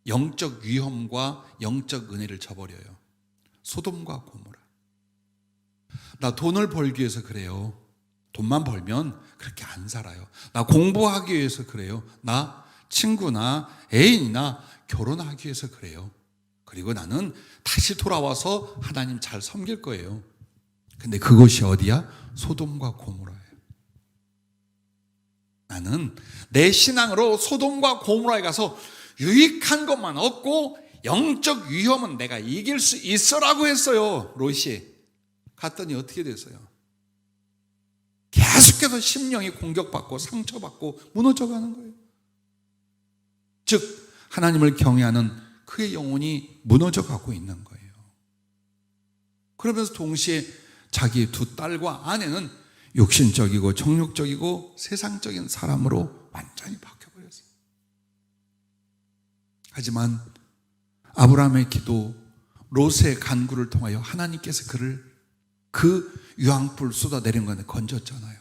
영적 위험과 영적 은혜를 저버려요. 소돔과 고모라. 나 돈을 벌기 위해서 그래요. 돈만 벌면 그렇게 안 살아요. 나 공부하기 위해서 그래요. 나 친구나 애인이나 결혼하기 위해서 그래요. 그리고 나는 다시 돌아와서 하나님 잘 섬길 거예요. 근데 그것이 어디야? 소돔과 고모라예요. 나는 내 신앙으로 소돔과 고모라에 가서 유익한 것만 얻고 영적 위험은 내가 이길 수 있어라고 했어요. 롯이 갔더니 어떻게 됐어요? 계속해서 심령이 공격받고 상처받고 무너져가는 거예요. 즉 하나님을 경외하는 그의 영혼이 무너져가고 있는 거예요. 그러면서 동시에 자기의 두 딸과 아내는 욕심적이고 정욕적이고 세상적인 사람으로 완전히 바뀌어버렸어요. 하지만 아브라함의 기도, 롯의 간구를 통하여 하나님께서 그를 그 유황불 쏟아내린 건데 건졌잖아요.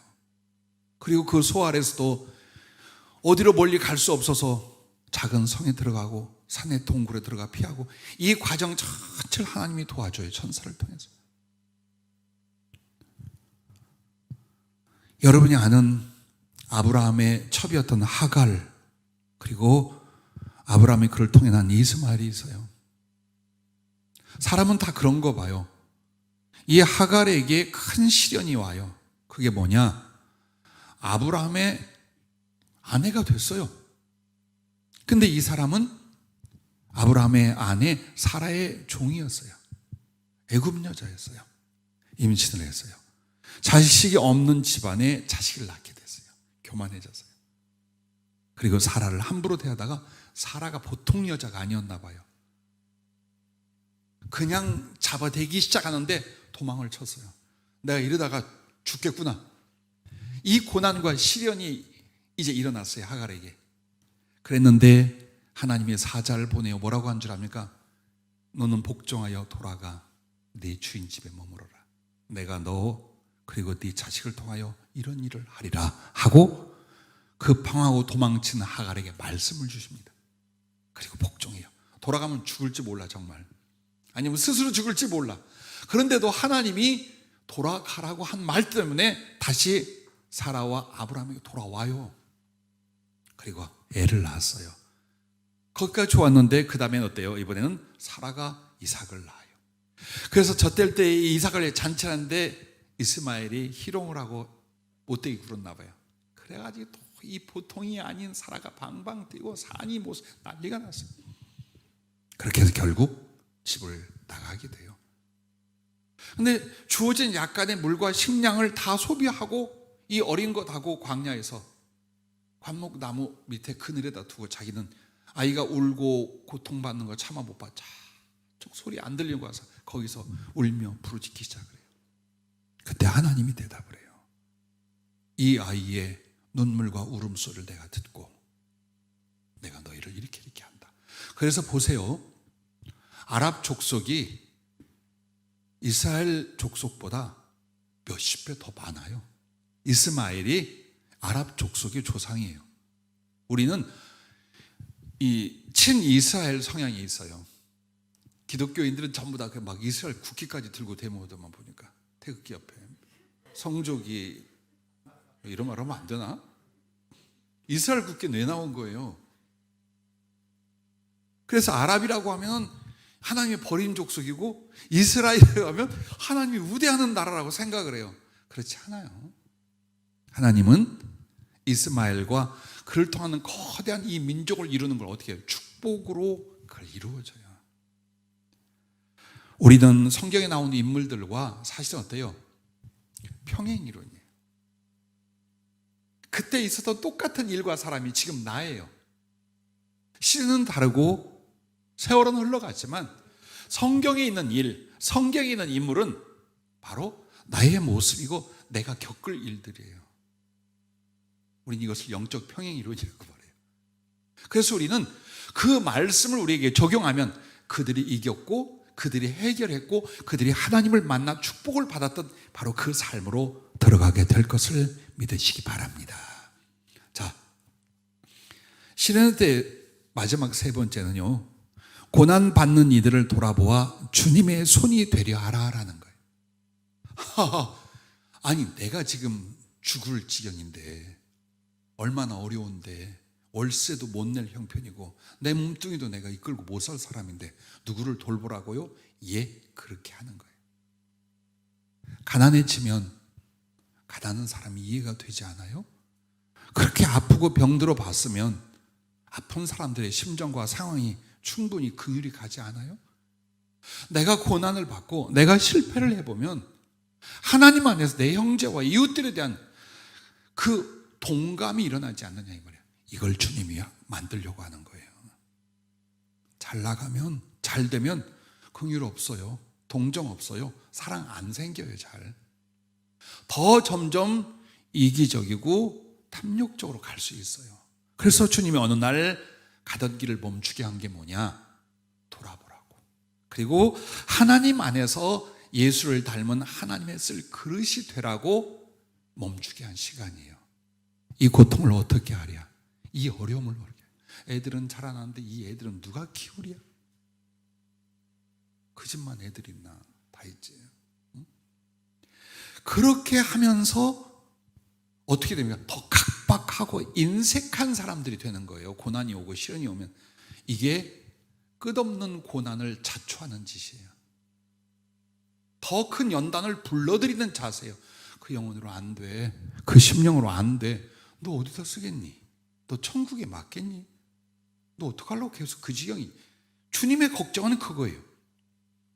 그리고 그 소 아래서도 어디로 멀리 갈 수 없어서 작은 성에 들어가고 산의 동굴에 들어가 피하고 이 과정 전체를 하나님이 도와줘요. 천사를 통해서. 여러분이 아는 아브라함의 첩이었던 하갈, 그리고 아브라함이 그를 통해 난 이스마엘이 있어요. 사람은 다 그런 거 봐요. 이 하갈에게 큰 시련이 와요. 그게 뭐냐? 아브라함의 아내가 됐어요. 근데 이 사람은 아브라함의 아내 사라의 종이었어요. 애굽 여자였어요. 임신을 했어요. 자식이 없는 집안에 자식을 낳게 됐어요. 교만해졌어요. 그리고 사라를 함부로 대하다가 사라가 보통 여자가 아니었나 봐요. 그냥 잡아대기 시작하는데 도망을 쳤어요. 내가 이러다가 죽겠구나. 이 고난과 시련이 이제 일어났어요. 하갈에게. 그랬는데 하나님의 사자를 보내어 뭐라고 한 줄 압니까? 너는 복종하여 돌아가 네 주인 집에 머무러라. 내가 너 그리고 네 자식을 통하여 이런 일을 하리라 하고 급항하고 도망친 하갈에게 말씀을 주십니다. 그리고 복종해요. 돌아가면 죽을지 몰라 정말. 아니면 스스로 죽을지 몰라. 그런데도 하나님이 돌아가라고 한 말 때문에 다시 사라와 아브라함에게 돌아와요. 그리고 애를 낳았어요. 거기까지 좋았는데 그 다음엔 어때요? 이번에는 사라가 이삭을 낳아요. 그래서 젖될 때 이삭을 잔치하는데 이스마엘이 희롱을 하고 못되게 굴었나 봐요. 그래가지고 또 이 보통이 아닌 사라가 방방 뛰고 산이 못 난리가 났어요. 그렇게 해서 결국 집을 나가게 돼요. 근데 주어진 약간의 물과 식량을 다 소비하고 이 어린 것하고 광야에서 관목나무 밑에 그늘에다 두고 자기는 아이가 울고 고통받는 거 참아 못 봤자 소리 안 들리고 와서 거기서 울며 부르짖기 시작을 해요. 그때 하나님이 대답을 해요. 이 아이의 눈물과 울음소리를 내가 듣고 내가 너희를 이렇게 한다. 그래서 보세요. 아랍 족속이 이스라엘 족속보다 몇십 배 더 많아요. 이스마엘이 아랍 족속의 조상이에요. 우리는 이 친이스라엘 성향이 있어요. 기독교인들은 전부 다 막 이스라엘 국기까지 들고 데모하더만 보니까 태극기 옆에 성족이 이런 말 하면 안 되나? 이스라엘 국기 내 나온 거예요. 그래서 아랍이라고 하면 하나님의 버린 족속이고 이스라엘에 가면 하나님이 우대하는 나라라고 생각을 해요. 그렇지 않아요. 하나님은 이스마엘과 그를 통하는 거대한 이 민족을 이루는 걸 어떻게 해요? 축복으로 그걸 이루어져요. 우리는 성경에 나오는 인물들과 사실은 어때요? 평행 이론이에요. 그때 있었던 똑같은 일과 사람이 지금 나예요. 시대는 다르고 세월은 흘러갔지만 성경에 있는 일, 성경에 있는 인물은 바로 나의 모습이고 내가 겪을 일들이에요. 우리는 이것을 영적 평행 이론이라고 말해요. 그래서 우리는 그 말씀을 우리에게 적용하면 그들이 이겼고 그들이 해결했고 그들이 하나님을 만나 축복을 받았던 바로 그 삶으로 들어가게 될 것을 믿으시기 바랍니다. 자, 시련의 때 마지막 세 번째는요, 고난받는 이들을 돌아보아 주님의 손이 되려 하라라는 거예요. 아니, 내가 지금 죽을 지경인데, 얼마나 어려운데, 월세도 못 낼 형편이고 내 몸뚱이도 내가 이끌고 못 살 사람인데 누구를 돌보라고요? 예, 그렇게 하는 거예요. 가난해지면 가난한 사람이 이해가 되지 않아요? 그렇게 아프고 병들어 봤으면 아픈 사람들의 심정과 상황이 충분히 긍휼이 가지 않아요? 내가 고난을 받고 내가 실패를 해보면 하나님 안에서 내 형제와 이웃들에 대한 그 동감이 일어나지 않느냐 이 말이에요. 이걸 주님이 만들려고 하는 거예요. 잘 나가면, 잘 되면 긍휼 없어요. 동정 없어요. 사랑 안 생겨요. 잘. 더 점점 이기적이고 탐욕적으로 갈 수 있어요. 그래서 주님이 어느 날 가던 길을 멈추게 한 게 뭐냐? 돌아보라고. 그리고 하나님 안에서 예수를 닮은 하나님의 쓸 그릇이 되라고 멈추게 한 시간이에요. 이 고통을 어떻게 하랴? 이 어려움을 어떻게 하랴? 애들은 자라나는데 이 애들은 누가 키우랴? 그 집만 애들 있나? 다 있지. 응? 그렇게 하면서 어떻게 됩니까? 더 각박하고 인색한 사람들이 되는 거예요. 고난이 오고 시련이 오면. 이게 끝없는 고난을 자초하는 짓이에요. 더 큰 연단을 불러들이는 자세예요. 그 영혼으로 안 돼. 그 심령으로 안 돼. 너 어디다 쓰겠니? 너 천국에 맞겠니? 너 어떡하려고 계속 그 지경이. 주님의 걱정은 그거예요.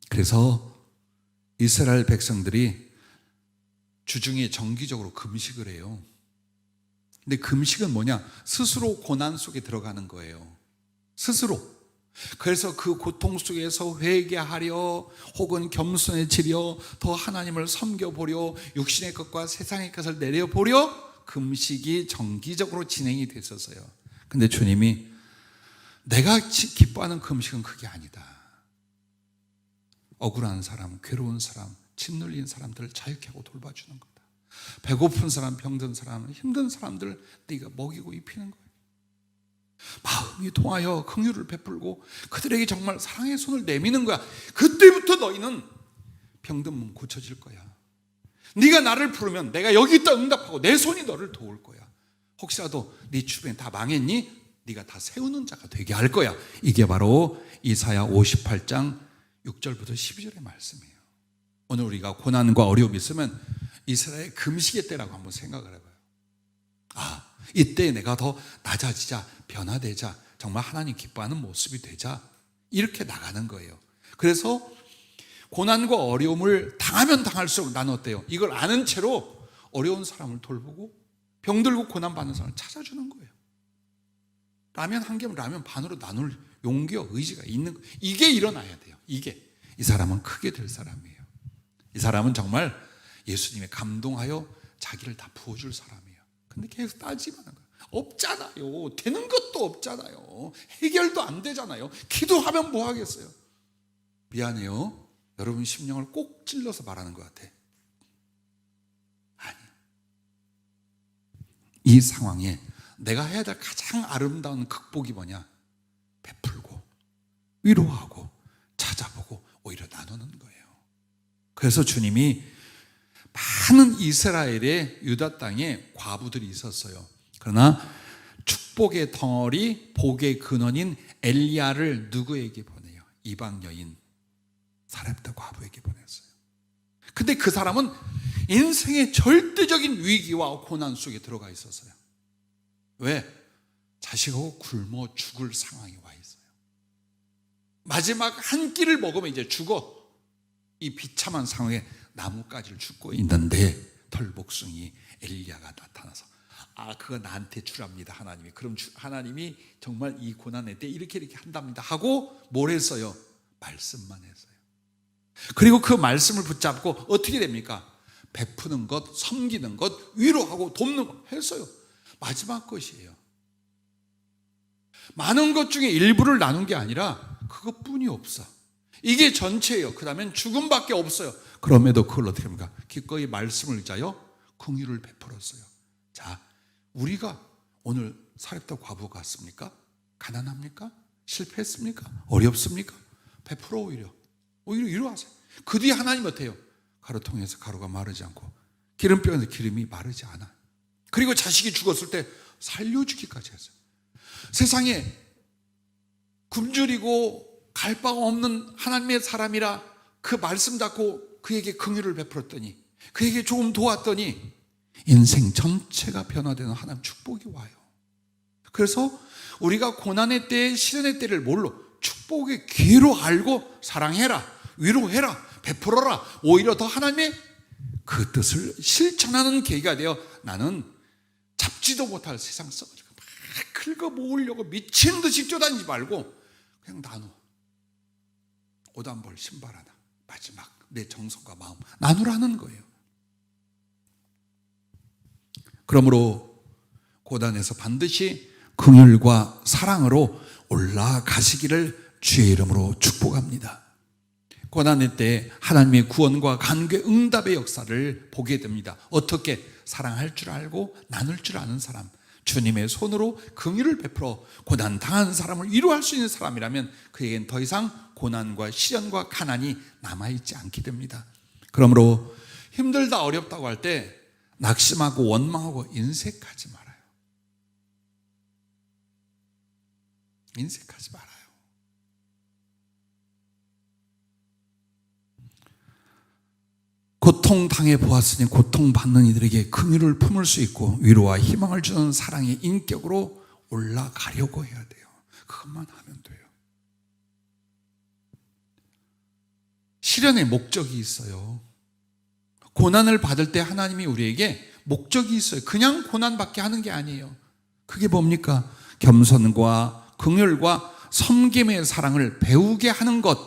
그래서 이스라엘 백성들이 주중에 정기적으로 금식을 해요. 근데 금식은 뭐냐? 스스로 고난 속에 들어가는 거예요. 스스로. 그래서 그 고통 속에서 회개하려 혹은 겸손해지려 더 하나님을 섬겨보려 육신의 것과 세상의 것을 내려보려 금식이 정기적으로 진행이 됐었어요. 근데 주님이 내가 기뻐하는 금식은 그게 아니다. 억울한 사람, 괴로운 사람, 짓눌린 사람들을 자유케 하고 돌봐주는 거다. 배고픈 사람, 병든 사람, 힘든 사람들 네가 먹이고 입히는 거예요. 마음이 통하여 긍휼을 베풀고 그들에게 정말 사랑의 손을 내미는 거야. 그때부터 너희는 병든 몸 고쳐질 거야. 네가 나를 부르면 내가 여기 있다 응답하고 내 손이 너를 도울 거야. 혹시라도 네 주변에 다 망했니? 네가 다 세우는 자가 되게 할 거야. 이게 바로 이사야 58장 6절부터 12절의 말씀이에요. 오늘 우리가 고난과 어려움이 있으면 이스라엘 금식의 때라고 한번 생각을 해봐요. 아, 이때 내가 더 낮아지자, 변화되자, 정말 하나님 기뻐하는 모습이 되자, 이렇게 나가는 거예요. 그래서 고난과 어려움을 당하면 당할수록 나는 어때요? 이걸 아는 채로 어려운 사람을 돌보고 병들고 고난받는 사람을 찾아주는 거예요. 라면 한 개면 라면 반으로 나눌 용기와 의지가 있는 거예요. 이게 일어나야 돼요. 이게. 이 사람은 크게 될 사람이에요. 이 사람은 정말 예수님에 감동하여 자기를 다 부어줄 사람이에요. 근데 계속 따지만 하는 거예요. 없잖아요. 되는 것도 없잖아요. 해결도 안 되잖아요. 기도하면 뭐 하겠어요? 미안해요. 여러분 심령을 꼭 찔러서 말하는 것 같아. 아니. 이 상황에 내가 해야 될 가장 아름다운 극복이 뭐냐? 베풀고 위로하고 찾아보고 오히려 나누는 거예요. 그래서 주님이 많은 이스라엘의 유다 땅에 과부들이 있었어요. 그러나 축복의 덩어리, 복의 근원인 엘리야를 누구에게 보내요? 이방 여인 사렙다 과부에게 보냈어요. 근데 그 사람은 인생의 절대적인 위기와 고난 속에 들어가 있었어요. 왜? 자식하고 굶어 죽을 상황이 와 있어요. 마지막 한 끼를 먹으면 이제 죽어. 이 비참한 상황에 나뭇가지를 줍고 있는데 털복숭이 엘리야가 나타나서 그거 나한테 주랍니다, 하나님이. 그럼 하나님이 정말 이 고난의 때 이렇게 한답니다 하고 뭘 했어요? 말씀만 했어요. 그리고 그 말씀을 붙잡고 어떻게 됩니까? 베푸는 것, 섬기는 것, 위로하고 돕는 것 했어요. 마지막 것이에요. 많은 것 중에 일부를 나눈 게 아니라 그것뿐이 없어. 이게 전체예요. 그 다음엔 죽음밖에 없어요. 그럼에도 그걸 어떻게 합니까? 기꺼이 말씀을 의지하여 긍휼을 베풀었어요. 자, 우리가 오늘 사렙다 과부 같습니까? 가난합니까? 실패했습니까? 어렵습니까? 베풀어 오히려 위로하세요. 그 뒤에 하나님 어때요? 가루통에서 가루가 마르지 않고 기름병에서 기름이 마르지 않아. 그리고 자식이 죽었을 때 살려주기까지 했어요. 세상에 굶주리고 갈 바가 없는 하나님의 사람이라 그 말씀 잡고 그에게 긍휼을 베풀었더니, 그에게 조금 도왔더니 인생 전체가 변화되는 하나님 축복이 와요. 그래서 우리가 고난의 때, 시련의 때를 뭘로? 축복의 기회로 알고 사랑해라, 위로해라, 베풀어라. 오히려 더 하나님의 그 뜻을 실천하는 계기가 되어 나는 잡지도 못할 세상 썩어지고 막 긁어 모으려고 미친 듯이 뛰어다니지 말고 그냥 나눠. 옷 한 벌, 신발 하나, 마지막 내 정성과 마음 나누라는 거예요. 그러므로 고단에서 반드시 긍휼과 사랑으로 올라가시기를 주의 이름으로 축복합니다. 고난의 때 하나님의 구원과 간괴 응답의 역사를 보게 됩니다. 어떻게? 사랑할 줄 알고 나눌 줄 아는 사람, 주님의 손으로 긍휼을 베풀어 고난 당한 사람을 위로할 수 있는 사람이라면 그에겐 더 이상 고난과 시련과 가난이 남아있지 않게 됩니다. 그러므로 힘들다 어렵다고 할 때 낙심하고 원망하고 인색하지 말아요. 인색하지 말아요. 고통당해 보았으니 고통받는 이들에게 긍휼을 품을 수 있고 위로와 희망을 주는 사랑의 인격으로 올라가려고 해야 돼요. 그것만 하면 돼요. 시련의 목적이 있어요. 고난을 받을 때 하나님이 우리에게 목적이 있어요. 그냥 고난받게 하는 게 아니에요. 그게 뭡니까? 겸손과 긍휼과 섬김의 사랑을 배우게 하는 것,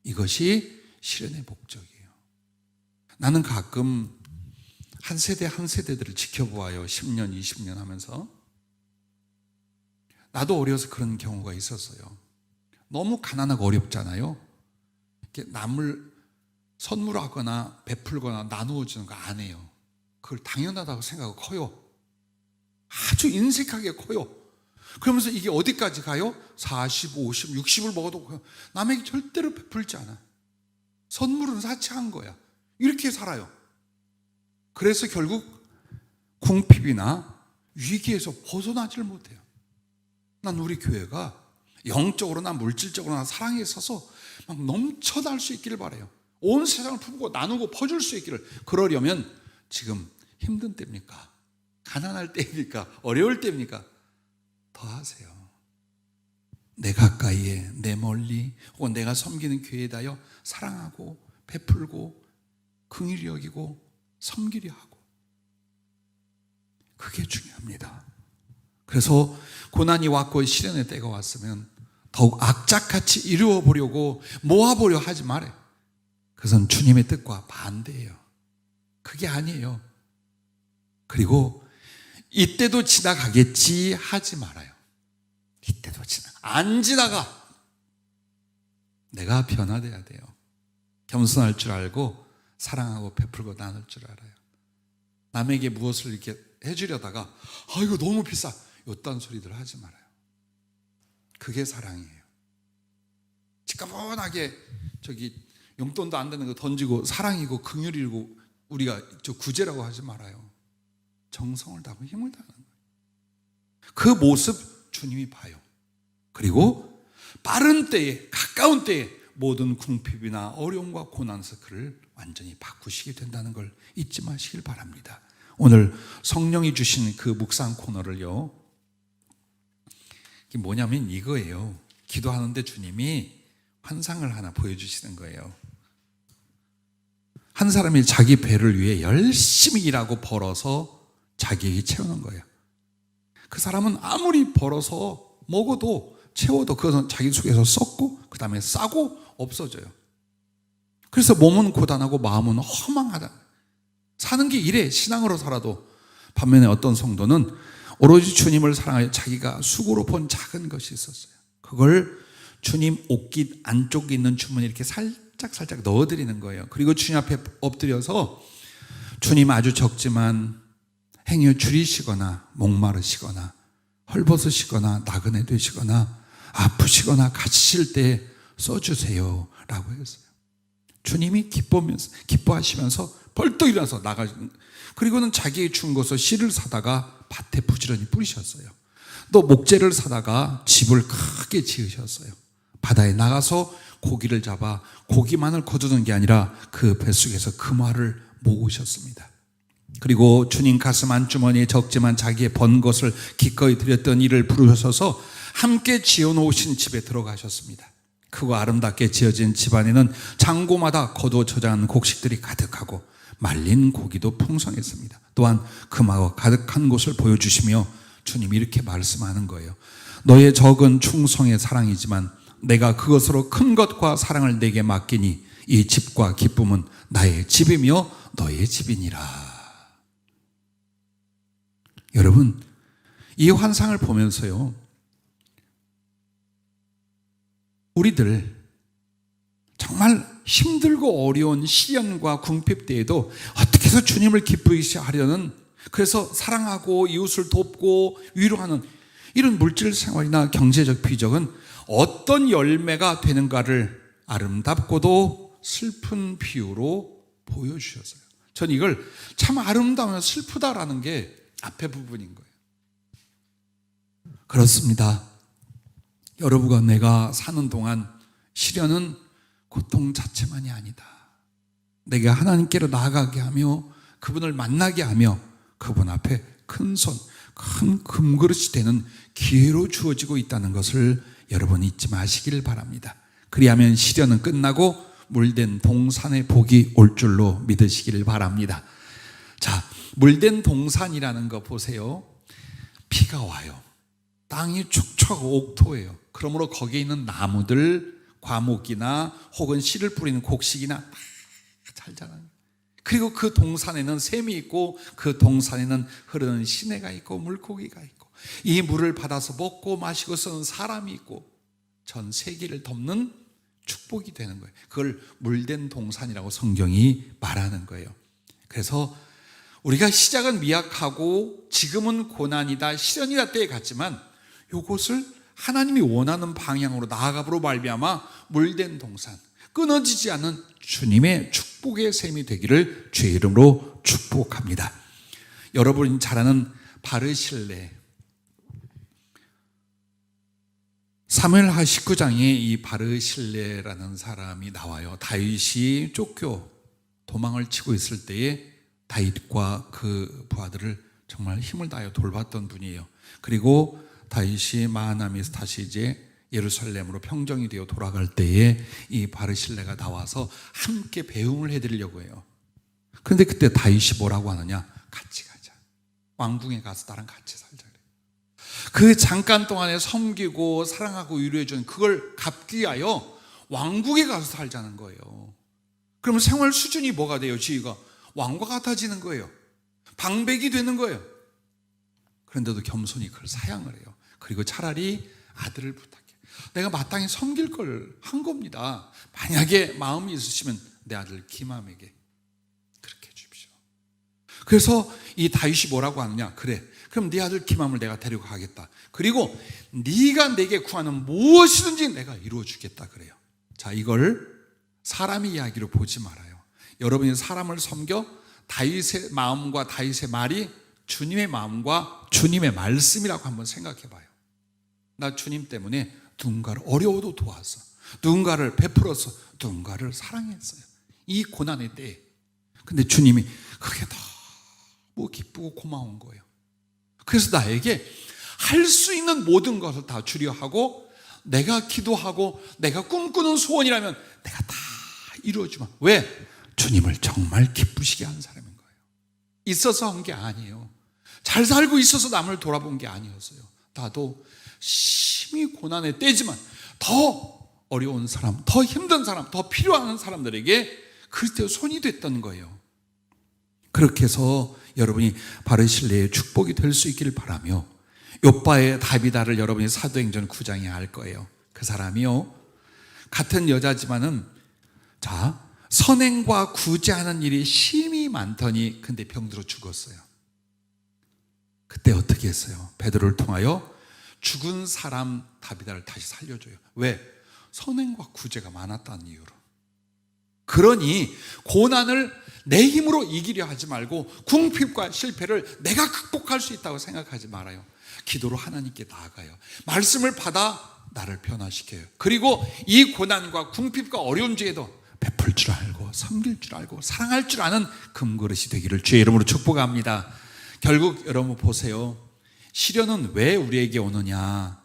이것이 시련의 목적이에요. 나는 가끔 한 세대 한 세대들을 지켜보아요. 10년, 20년 하면서. 나도 어려서 그런 경우가 있었어요. 너무 가난하고 어렵잖아요. 이렇게 남을 선물하거나 베풀거나 나누어 주는 거 안 해요. 그걸 당연하다고 생각하고 커요. 아주 인색하게 커요. 그러면서 이게 어디까지 가요? 40, 50, 60을 먹어도 남에게 절대로 베풀지 않아. 선물은 사치한 거야. 이렇게 살아요. 그래서 결국 궁핍이나 위기에서 벗어나질 못해요. 난 우리 교회가 영적으로나 물질적으로나 사랑에 있어서 막 넘쳐날 수 있기를 바라요. 온 세상을 품고 나누고 퍼줄 수 있기를. 그러려면 지금 힘든 때입니까? 가난할 때입니까? 어려울 때입니까? 더 하세요. 내 가까이에, 내 멀리, 혹은 내가 섬기는 교회에 다여 사랑하고 베풀고 긍휼히 여기고 섬기려 하고, 그게 중요합니다. 그래서 고난이 왔고 시련의 때가 왔으면 더욱 악착같이 이루어보려고 모아보려 하지 말아요. 그것은 주님의 뜻과 반대예요. 그게 아니에요. 그리고 이때도 지나가겠지 하지 말아요. 이때도 안 지나가. 내가 변화돼야 돼요. 겸손할 줄 알고 사랑하고 베풀고 나눌 줄 알아요. 남에게 무엇을 이렇게 해주려다가 이거 너무 비싸, 요딴 소리들 하지 말아요. 그게 사랑이에요. 지저분하게 용돈도 안 되는 거 던지고 사랑이고 긍휼이고 우리가 구제라고 하지 말아요. 정성을 다하고 힘을 다하는 거예요. 그 모습 주님이 봐요. 그리고 빠른 때에, 가까운 때에 모든 궁핍이나 어려움과 고난에서 그를 완전히 바꾸시게 된다는 걸 잊지 마시길 바랍니다. 오늘 성령이 주신 그 묵상 코너를요, 이게 뭐냐면 이거예요. 기도하는데 주님이 환상을 하나 보여주시는 거예요. 한 사람이 자기 배를 위해 열심히 일하고 벌어서 자기에게 채우는 거예요. 그 사람은 아무리 벌어서 먹어도 채워도 그것은 자기 속에서 썩고 그 다음에 싸고 없어져요. 그래서 몸은 고단하고 마음은 허망하다. 사는 게 이래. 신앙으로 살아도. 반면에 어떤 성도는 오로지 주님을 사랑하여 자기가 수고로 본 작은 것이 있었어요. 그걸 주님 옷깃 안쪽에 있는 주머니에 이렇게 살짝 넣어드리는 거예요. 그리고 주님 앞에 엎드려서 주님 아주 적지만 행여 줄이시거나 목마르시거나 헐벗으시거나 나그네 되시거나 아프시거나 갇히실 때 써주세요 라고 했어요. 주님이 기뻐하시면서 벌떡 일어나서 나가시는. 그리고는 자기의 준 것을 씨를 사다가 밭에 부지런히 뿌리셨어요. 또 목재를 사다가 집을 크게 지으셨어요. 바다에 나가서 고기를 잡아 고기만을 거두는 게 아니라 그 뱃속에서 금화를 모으셨습니다. 그리고 주님 가슴 안주머니에 적지만 자기의 번 것을 기꺼이 드렸던 이를 부르셔서 함께 지어놓으신 집에 들어가셨습니다. 크고 아름답게 지어진 집안에는 장고마다 거두어 저장한 곡식들이 가득하고 말린 고기도 풍성했습니다. 또한 금화가 가득한 곳을 보여주시며 주님이 이렇게 말씀하는 거예요. 너의 적은 충성의 사랑이지만 내가 그것으로 큰 것과 사랑을 내게 맡기니 이 집과 기쁨은 나의 집이며 너의 집이니라. 여러분, 이 환상을 보면서요, 우리들 정말 힘들고 어려운 시련과 궁핍 때에도 어떻게 해서 주님을 기쁘게 하려는, 그래서 사랑하고 이웃을 돕고 위로하는 이런 물질 생활이나 경제적 비적은 어떤 열매가 되는가를 아름답고도 슬픈 비유로 보여주셨어요. 전 이걸 참 아름다우면 슬프다라는 게 앞에 부분인 거예요. 그렇습니다. 여러분과 내가 사는 동안 시련은 고통 자체만이 아니다. 내가 하나님께로 나아가게 하며 그분을 만나게 하며 그분 앞에 큰 금그릇이 되는 기회로 주어지고 있다는 것을 여러분 잊지 마시길 바랍니다. 그리하면 시련은 끝나고 물된 동산의 복이 올 줄로 믿으시길 바랍니다. 자, 물된 동산이라는 거 보세요. 비가 와요. 땅이 축축하고 옥토예요. 그러므로 거기에 있는 나무들, 과목이나 혹은 씨를 뿌리는 곡식이나 다 잘 자라요. 그리고 그 동산에는 샘이 있고 그 동산에는 흐르는 시내가 있고 물고기가 있고 이 물을 받아서 먹고 마시고 쓰는 사람이 있고 전 세계를 덮는 축복이 되는 거예요. 그걸 물된 동산이라고 성경이 말하는 거예요. 그래서 우리가 시작은 미약하고 지금은 고난이다, 시련이다 때에 갔지만 이곳을 하나님이 원하는 방향으로 나아감으로 말미암아 물된 동산, 끊어지지 않는 주님의 축복의 샘이 되기를 주의 이름으로 축복합니다. 여러분이 잘 아는 바르실레, 사무엘하 19장에 이 바르실레라는 사람이 나와요. 다윗이 쫓겨 도망을 치고 있을 때에 다윗과 그 부하들을 정말 힘을 다하여 돌봤던 분이에요. 그리고 다윗이 마하나임에서 다시 이제 예루살렘으로 평정이 되어 돌아갈 때에 이 바르실레가 나와서 함께 배웅을 해드리려고 해요. 그런데 그때 다윗이 뭐라고 하느냐? 같이 가자. 왕궁에 가서 나랑 같이 살자. 그 잠깐 동안에 섬기고 사랑하고 위로해준 그걸 갚기위하여 왕궁에 가서 살자는 거예요. 그러면 생활 수준이 뭐가 돼요? 지위가 왕과 같아지는 거예요. 방백이 되는 거예요. 그런데도 겸손히 그걸 사양을 해요. 그리고 차라리 아들을 부탁해. 내가 마땅히 섬길 걸 한 겁니다. 만약에 마음이 있으시면 내 아들 기맘에게 그렇게 해주십시오. 그래서 이 다윗이 뭐라고 하느냐? 그래, 그럼 네 아들 기맘을 내가 데리고 가겠다. 그리고 네가 내게 구하는 무엇이든지 내가 이루어 주겠다 그래요. 자, 이걸 사람의 이야기로 보지 말아요. 여러분이 사람을 섬겨 다윗의 마음과 다윗의 말이 주님의 마음과 주님의 말씀이라고 한번 생각해 봐요. 나 주님 때문에 누군가를 어려워도 도와서, 누군가를 베풀어서, 누군가를 사랑했어요. 이 고난의 때에. 근데 주님이 그게 너무 기쁘고 고마운 거예요. 그래서 나에게 할 수 있는 모든 것을 다 주려 하고, 내가 기도하고 내가 꿈꾸는 소원이라면 내가 다 이루어주면, 왜? 주님을 정말 기쁘시게 한 사람인 거예요. 있어서 한 게 아니에요. 잘 살고 있어서 남을 돌아본 게 아니었어요. 나도 심히 고난의 때지만 더 어려운 사람, 더 힘든 사람, 더 필요한 사람들에게 그리스도의 손이 됐던 거예요. 그렇게 해서 여러분이 바르실 때의 축복이 될 수 있기를 바라며, 욥바의 다비다를 여러분이 사도행전 9장에 알 거예요. 그 사람이요, 같은 여자지만은 선행과 구제하는 일이 심히 많더니 근데 병들어 죽었어요. 그때 어떻게 했어요? 베드로를 통하여 죽은 사람 다비다를 다시 살려줘요. 왜? 선행과 구제가 많았다는 이유로. 그러니 고난을 내 힘으로 이기려 하지 말고, 궁핍과 실패를 내가 극복할 수 있다고 생각하지 말아요. 기도로 하나님께 나아가요. 말씀을 받아 나를 변화시켜요. 그리고 이 고난과 궁핍과 어려움 중에도 베풀 줄 알고, 섬길 줄 알고, 사랑할 줄 아는 금그릇이 되기를 주의 이름으로 축복합니다. 결국 여러분 보세요. 시련은 왜 우리에게 오느냐?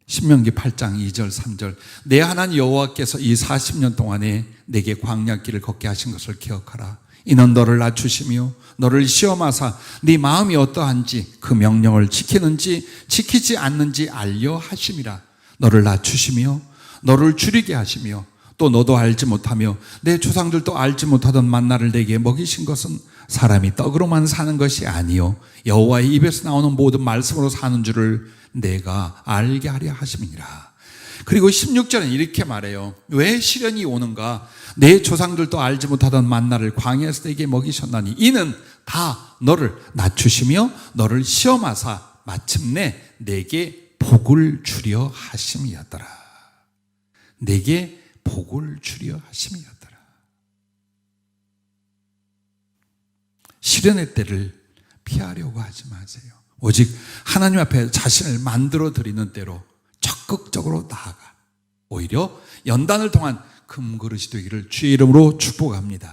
신명기 8장 2절 3절, 내 하나님 여호와께서 이 40년 동안에 내게 광야길을 걷게 하신 것을 기억하라. 이는 너를 낮추시며 너를 시험하사 네 마음이 어떠한지 그 명령을 지키는지 지키지 않는지 알려 하심이라. 너를 낮추시며 너를 줄이게 하시며, 또 너도 알지 못하며 내 조상들도 알지 못하던 만나를 내게 먹이신 것은 사람이 떡으로만 사는 것이 아니요 여호와의 입에서 나오는 모든 말씀으로 사는 줄을 내가 알게 하려 하심이니라. 그리고 16절은 이렇게 말해요. 왜 시련이 오는가? 내 조상들도 알지 못하던 만나를 광야에서 내게 먹이셨나니 이는 다 너를 낮추시며 너를 시험하사 마침내 내게 복을 주려 하심이었더라. 내게 복을 주려 하심이었더라. 시련의 때를 피하려고 하지 마세요. 오직 하나님 앞에 자신을 만들어 드리는 때로 적극적으로 나아가 오히려 연단을 통한 금그릇이 되기를 주의 이름으로 축복합니다.